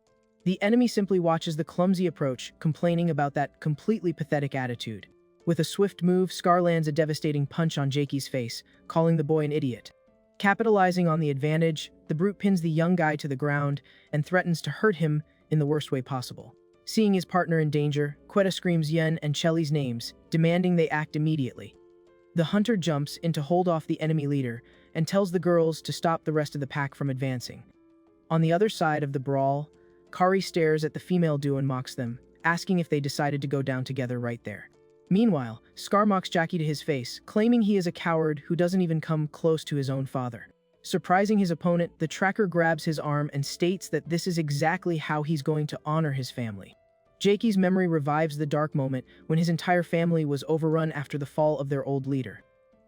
The enemy simply watches the clumsy approach, complaining about that completely pathetic attitude. With a swift move, Scar lands a devastating punch on Jakey's face, calling the boy an idiot. Capitalizing on the advantage, the brute pins the young guy to the ground and threatens to hurt him in the worst way possible. Seeing his partner in danger, Quetta screams Yen and Chelly's names, demanding they act immediately. The hunter jumps in to hold off the enemy leader and tells the girls to stop the rest of the pack from advancing. On the other side of the brawl, Kari stares at the female duo and mocks them, asking if they decided to go down together right there. Meanwhile, Scar mocks Jockey to his face, claiming he is a coward who doesn't even come close to his own father. Surprising his opponent, the tracker grabs his arm and states that this is exactly how he's going to honor his family. Jakey's memory revives the dark moment when his entire family was overrun after the fall of their old leader.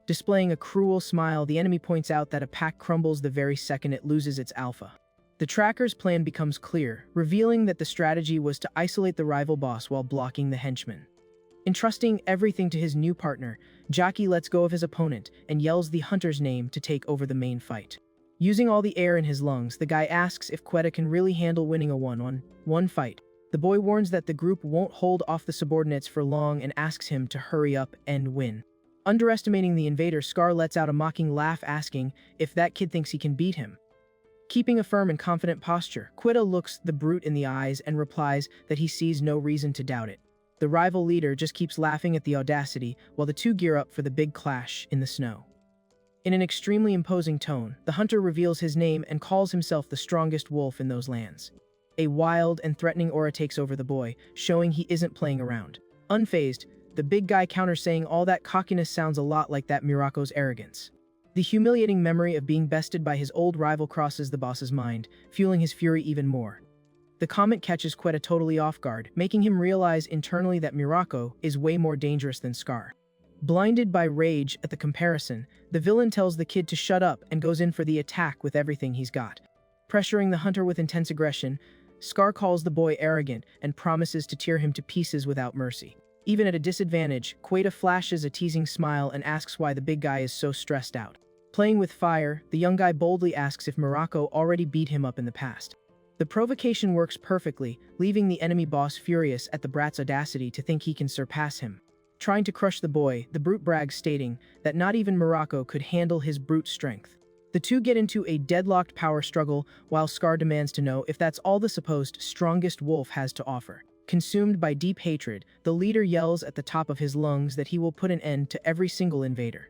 Displaying a cruel smile, the enemy points out that a pack crumbles the very second it loses its alpha. The tracker's plan becomes clear, revealing that the strategy was to isolate the rival boss while blocking the henchman. Entrusting everything to his new partner, Jockey lets go of his opponent and yells the hunter's name to take over the main fight. Using all the air in his lungs, the guy asks if Quetta can really handle winning a one-on-one fight. The boy warns that the group won't hold off the subordinates for long and asks him to hurry up and win. Underestimating the invader, Scar lets out a mocking laugh, asking if that kid thinks he can beat him. Keeping a firm and confident posture, Quetta looks the brute in the eyes and replies that he sees no reason to doubt it. The rival leader just keeps laughing at the audacity while the two gear up for the big clash in the snow. In an extremely imposing tone, the hunter reveals his name and calls himself the strongest wolf in those lands. A wild and threatening aura takes over the boy, showing he isn't playing around. Unfazed, the big guy counters, saying all that cockiness sounds a lot like that Miraco's arrogance. The humiliating memory of being bested by his old rival crosses the boss's mind, fueling his fury even more. The comment catches Quetta totally off guard, making him realize internally that Miraco is way more dangerous than Scar. Blinded by rage at the comparison, the villain tells the kid to shut up and goes in for the attack with everything he's got. Pressuring the hunter with intense aggression, Scar calls the boy arrogant and promises to tear him to pieces without mercy. Even at a disadvantage, Quetta flashes a teasing smile and asks why the big guy is so stressed out. Playing with fire, the young guy boldly asks if Miraco already beat him up in the past. The provocation works perfectly, leaving the enemy boss furious at the brat's audacity to think he can surpass him. Trying to crush the boy, the brute brags, stating that not even Miraco could handle his brute strength. The two get into a deadlocked power struggle while Scar demands to know if that's all the supposed strongest wolf has to offer. Consumed by deep hatred, the leader yells at the top of his lungs that he will put an end to every single invader.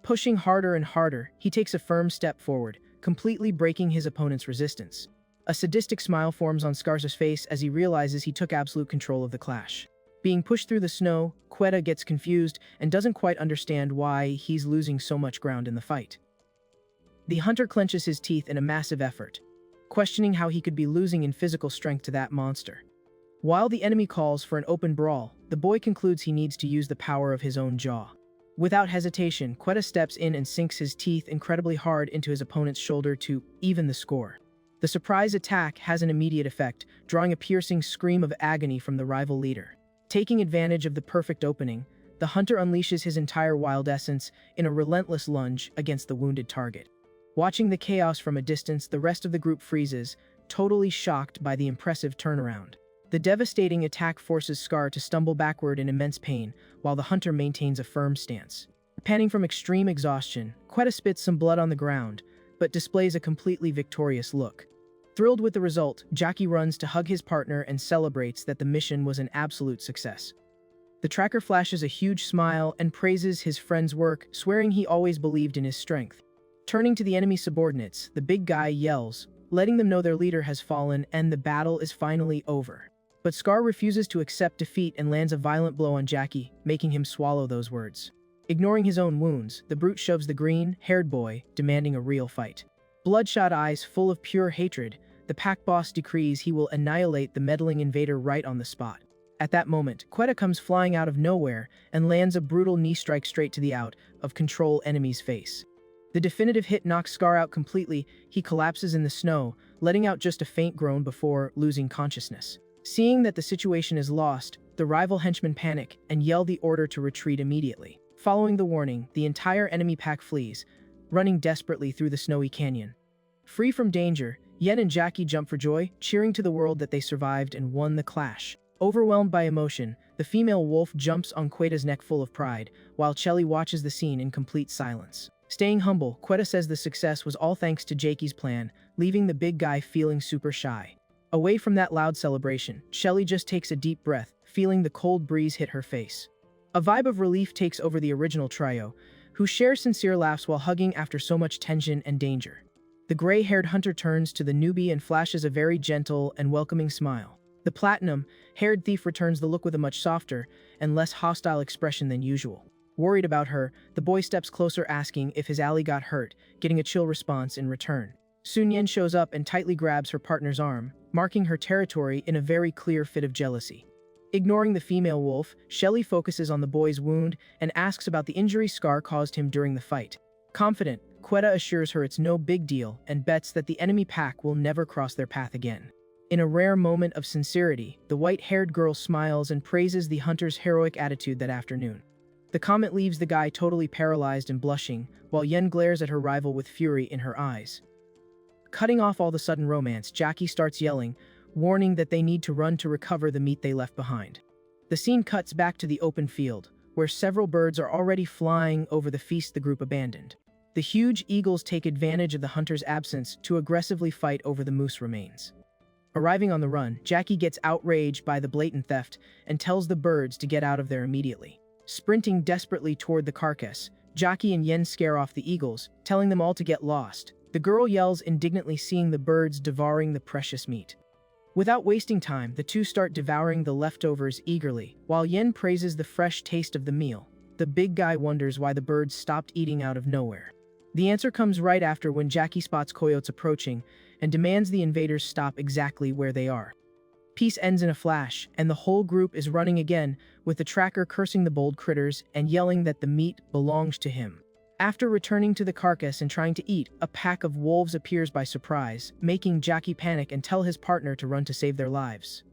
Pushing harder and harder, he takes a firm step forward, completely breaking his opponent's resistance. A sadistic smile forms on Scar's face as he realizes he took absolute control of the clash. Being pushed through the snow, Quetta gets confused and doesn't quite understand why he's losing so much ground in the fight. The hunter clenches his teeth in a massive effort, questioning how he could be losing in physical strength to that monster. While the enemy calls for an open brawl, the boy concludes he needs to use the power of his own jaw. Without hesitation, Quetta steps in and sinks his teeth incredibly hard into his opponent's shoulder to even the score. The surprise attack has an immediate effect, drawing a piercing scream of agony from the rival leader. Taking advantage of the perfect opening, the hunter unleashes his entire wild essence in a relentless lunge against the wounded target. Watching the chaos from a distance, the rest of the group freezes, totally shocked by the impressive turnaround. The devastating attack forces Scar to stumble backward in immense pain, while the hunter maintains a firm stance. Panting from extreme exhaustion, Quetta spits some blood on the ground, but displays a completely victorious look. Thrilled with the result, Jackie runs to hug his partner and celebrates that the mission was an absolute success. The tracker flashes a huge smile and praises his friend's work, swearing he always believed in his strength. Turning to the enemy subordinates, the big guy yells, letting them know their leader has fallen and the battle is finally over. But Scar refuses to accept defeat and lands a violent blow on Jackie, making him swallow those words. Ignoring his own wounds, the brute shoves the green-haired boy, demanding a real fight. Bloodshot eyes full of pure hatred, the pack boss decrees he will annihilate the meddling invader right on the spot. At that moment, Quetta comes flying out of nowhere and lands a brutal knee strike straight to the out of control enemy's face. The definitive hit knocks Scar out completely. He collapses in the snow, letting out just a faint groan before losing consciousness. Seeing that the situation is lost, the rival henchmen panic and yell the order to retreat immediately. Following the warning, the entire enemy pack flees, running desperately through the snowy canyon. Free from danger, Yen and Jackie jump for joy, cheering to the world that they survived and won the clash. Overwhelmed by emotion, the female wolf jumps on Quetta's neck full of pride, while Chelly watches the scene in complete silence. Staying humble, Quetta says the success was all thanks to Jakie's plan, leaving the big guy feeling super shy. Away from that loud celebration, Chelly just takes a deep breath, feeling the cold breeze hit her face. A vibe of relief takes over the original trio, who share sincere laughs while hugging after so much tension and danger. The gray-haired hunter turns to the newbie and flashes a very gentle and welcoming smile. The platinum-haired thief returns the look with a much softer and less hostile expression than usual. Worried about her, the boy steps closer asking if his ally got hurt, getting a chill response in return. Sun Yen shows up and tightly grabs her partner's arm, marking her territory in a very clear fit of jealousy. Ignoring the female wolf, Chelly focuses on the boy's wound and asks about the injury Scar caused him during the fight. Confident, Quetta assures her it's no big deal and bets that the enemy pack will never cross their path again. In a rare moment of sincerity, the white-haired girl smiles and praises the hunter's heroic attitude that afternoon. The comment leaves the guy totally paralyzed and blushing, while Yen glares at her rival with fury in her eyes. Cutting off all the sudden romance, Jackie starts yelling, warning that they need to run to recover the meat they left behind. The scene cuts back to the open field, where several birds are already flying over the feast the group abandoned. The huge eagles take advantage of the hunter's absence to aggressively fight over the moose remains. Arriving on the run, Jackie gets outraged by the blatant theft and tells the birds to get out of there immediately. Sprinting desperately toward the carcass, Jackie and Yen scare off the eagles, telling them all to get lost. The girl yells indignantly, seeing the birds devouring the precious meat. Without wasting time, the two start devouring the leftovers eagerly, while Yen praises the fresh taste of the meal. The big guy wonders why the birds stopped eating out of nowhere. The answer comes right after when Jackie spots coyotes approaching and demands the invaders stop exactly where they are. Peace ends in a flash, and the whole group is running again, with the tracker cursing the bold critters and yelling that the meat belongs to him. After returning to the carcass and trying to eat, a pack of wolves appears by surprise, making Jackie panic and tell his partner to run to save their lives.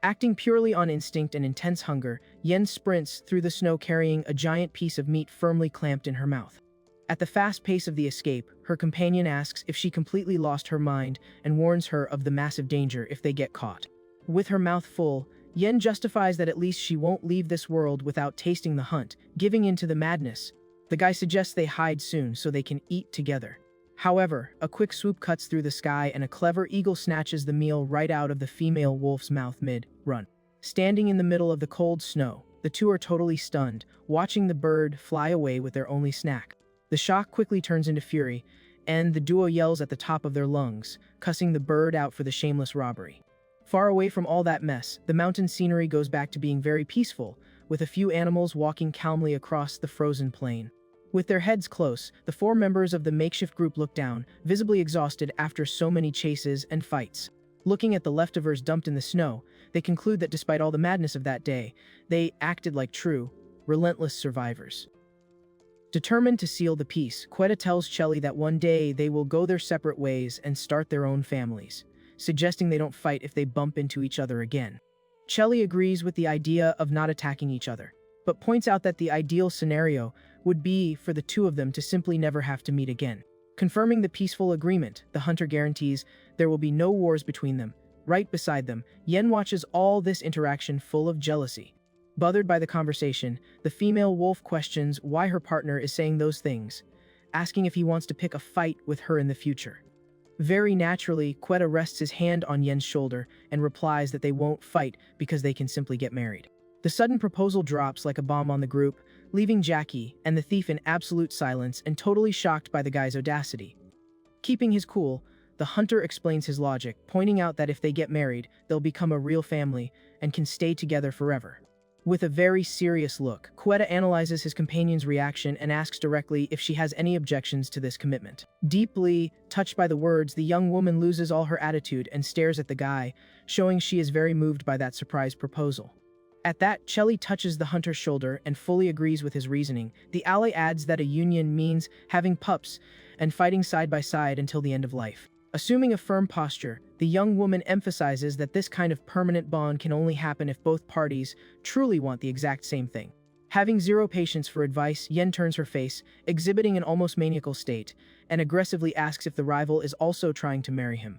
Acting purely on instinct and intense hunger, Yen sprints through the snow carrying a giant piece of meat firmly clamped in her mouth. At the fast pace of the escape, her companion asks if she completely lost her mind and warns her of the massive danger if they get caught. With her mouth full, Yen justifies that at least she won't leave this world without tasting the hunt, giving in to the madness. The guy suggests they hide soon so they can eat together. However, a quick swoop cuts through the sky and a clever eagle snatches the meal right out of the female wolf's mouth mid-run. Standing in the middle of the cold snow, the two are totally stunned, watching the bird fly away with their only snack. The shock quickly turns into fury, and the duo yells at the top of their lungs, cussing the bird out for the shameless robbery. Far away from all that mess, the mountain scenery goes back to being very peaceful, with a few animals walking calmly across the frozen plain. With their heads close, the four members of the makeshift group look down, visibly exhausted after so many chases and fights. Looking at the leftovers dumped in the snow, they conclude that despite all the madness of that day, they acted like true, relentless survivors. Determined to seal the peace, Quetta tells Chelly that one day they will go their separate ways and start their own families, suggesting they don't fight if they bump into each other again. Chelly agrees with the idea of not attacking each other, but points out that the ideal scenario would be for the two of them to simply never have to meet again. Confirming the peaceful agreement, the hunter guarantees there will be no wars between them. Right beside them, Yen watches all this interaction full of jealousy. Bothered by the conversation, the female wolf questions why her partner is saying those things, asking if he wants to pick a fight with her in the future. Very naturally, Quetta rests his hand on Yen's shoulder and replies that they won't fight because they can simply get married. The sudden proposal drops like a bomb on the group, leaving Jackie and the thief in absolute silence and totally shocked by the guy's audacity. Keeping his cool, the hunter explains his logic, pointing out that if they get married, they'll become a real family and can stay together forever. With a very serious look, Quetta analyzes his companion's reaction and asks directly if she has any objections to this commitment. Deeply touched by the words, the young woman loses all her attitude and stares at the guy, showing she is very moved by that surprise proposal. At that, Chelly touches the hunter's shoulder and fully agrees with his reasoning. The ally adds that a union means having pups and fighting side by side until the end of life. Assuming a firm posture, the young woman emphasizes that this kind of permanent bond can only happen if both parties truly want the exact same thing. Having zero patience for advice, Yen turns her face, exhibiting an almost maniacal state, and aggressively asks if the rival is also trying to marry him.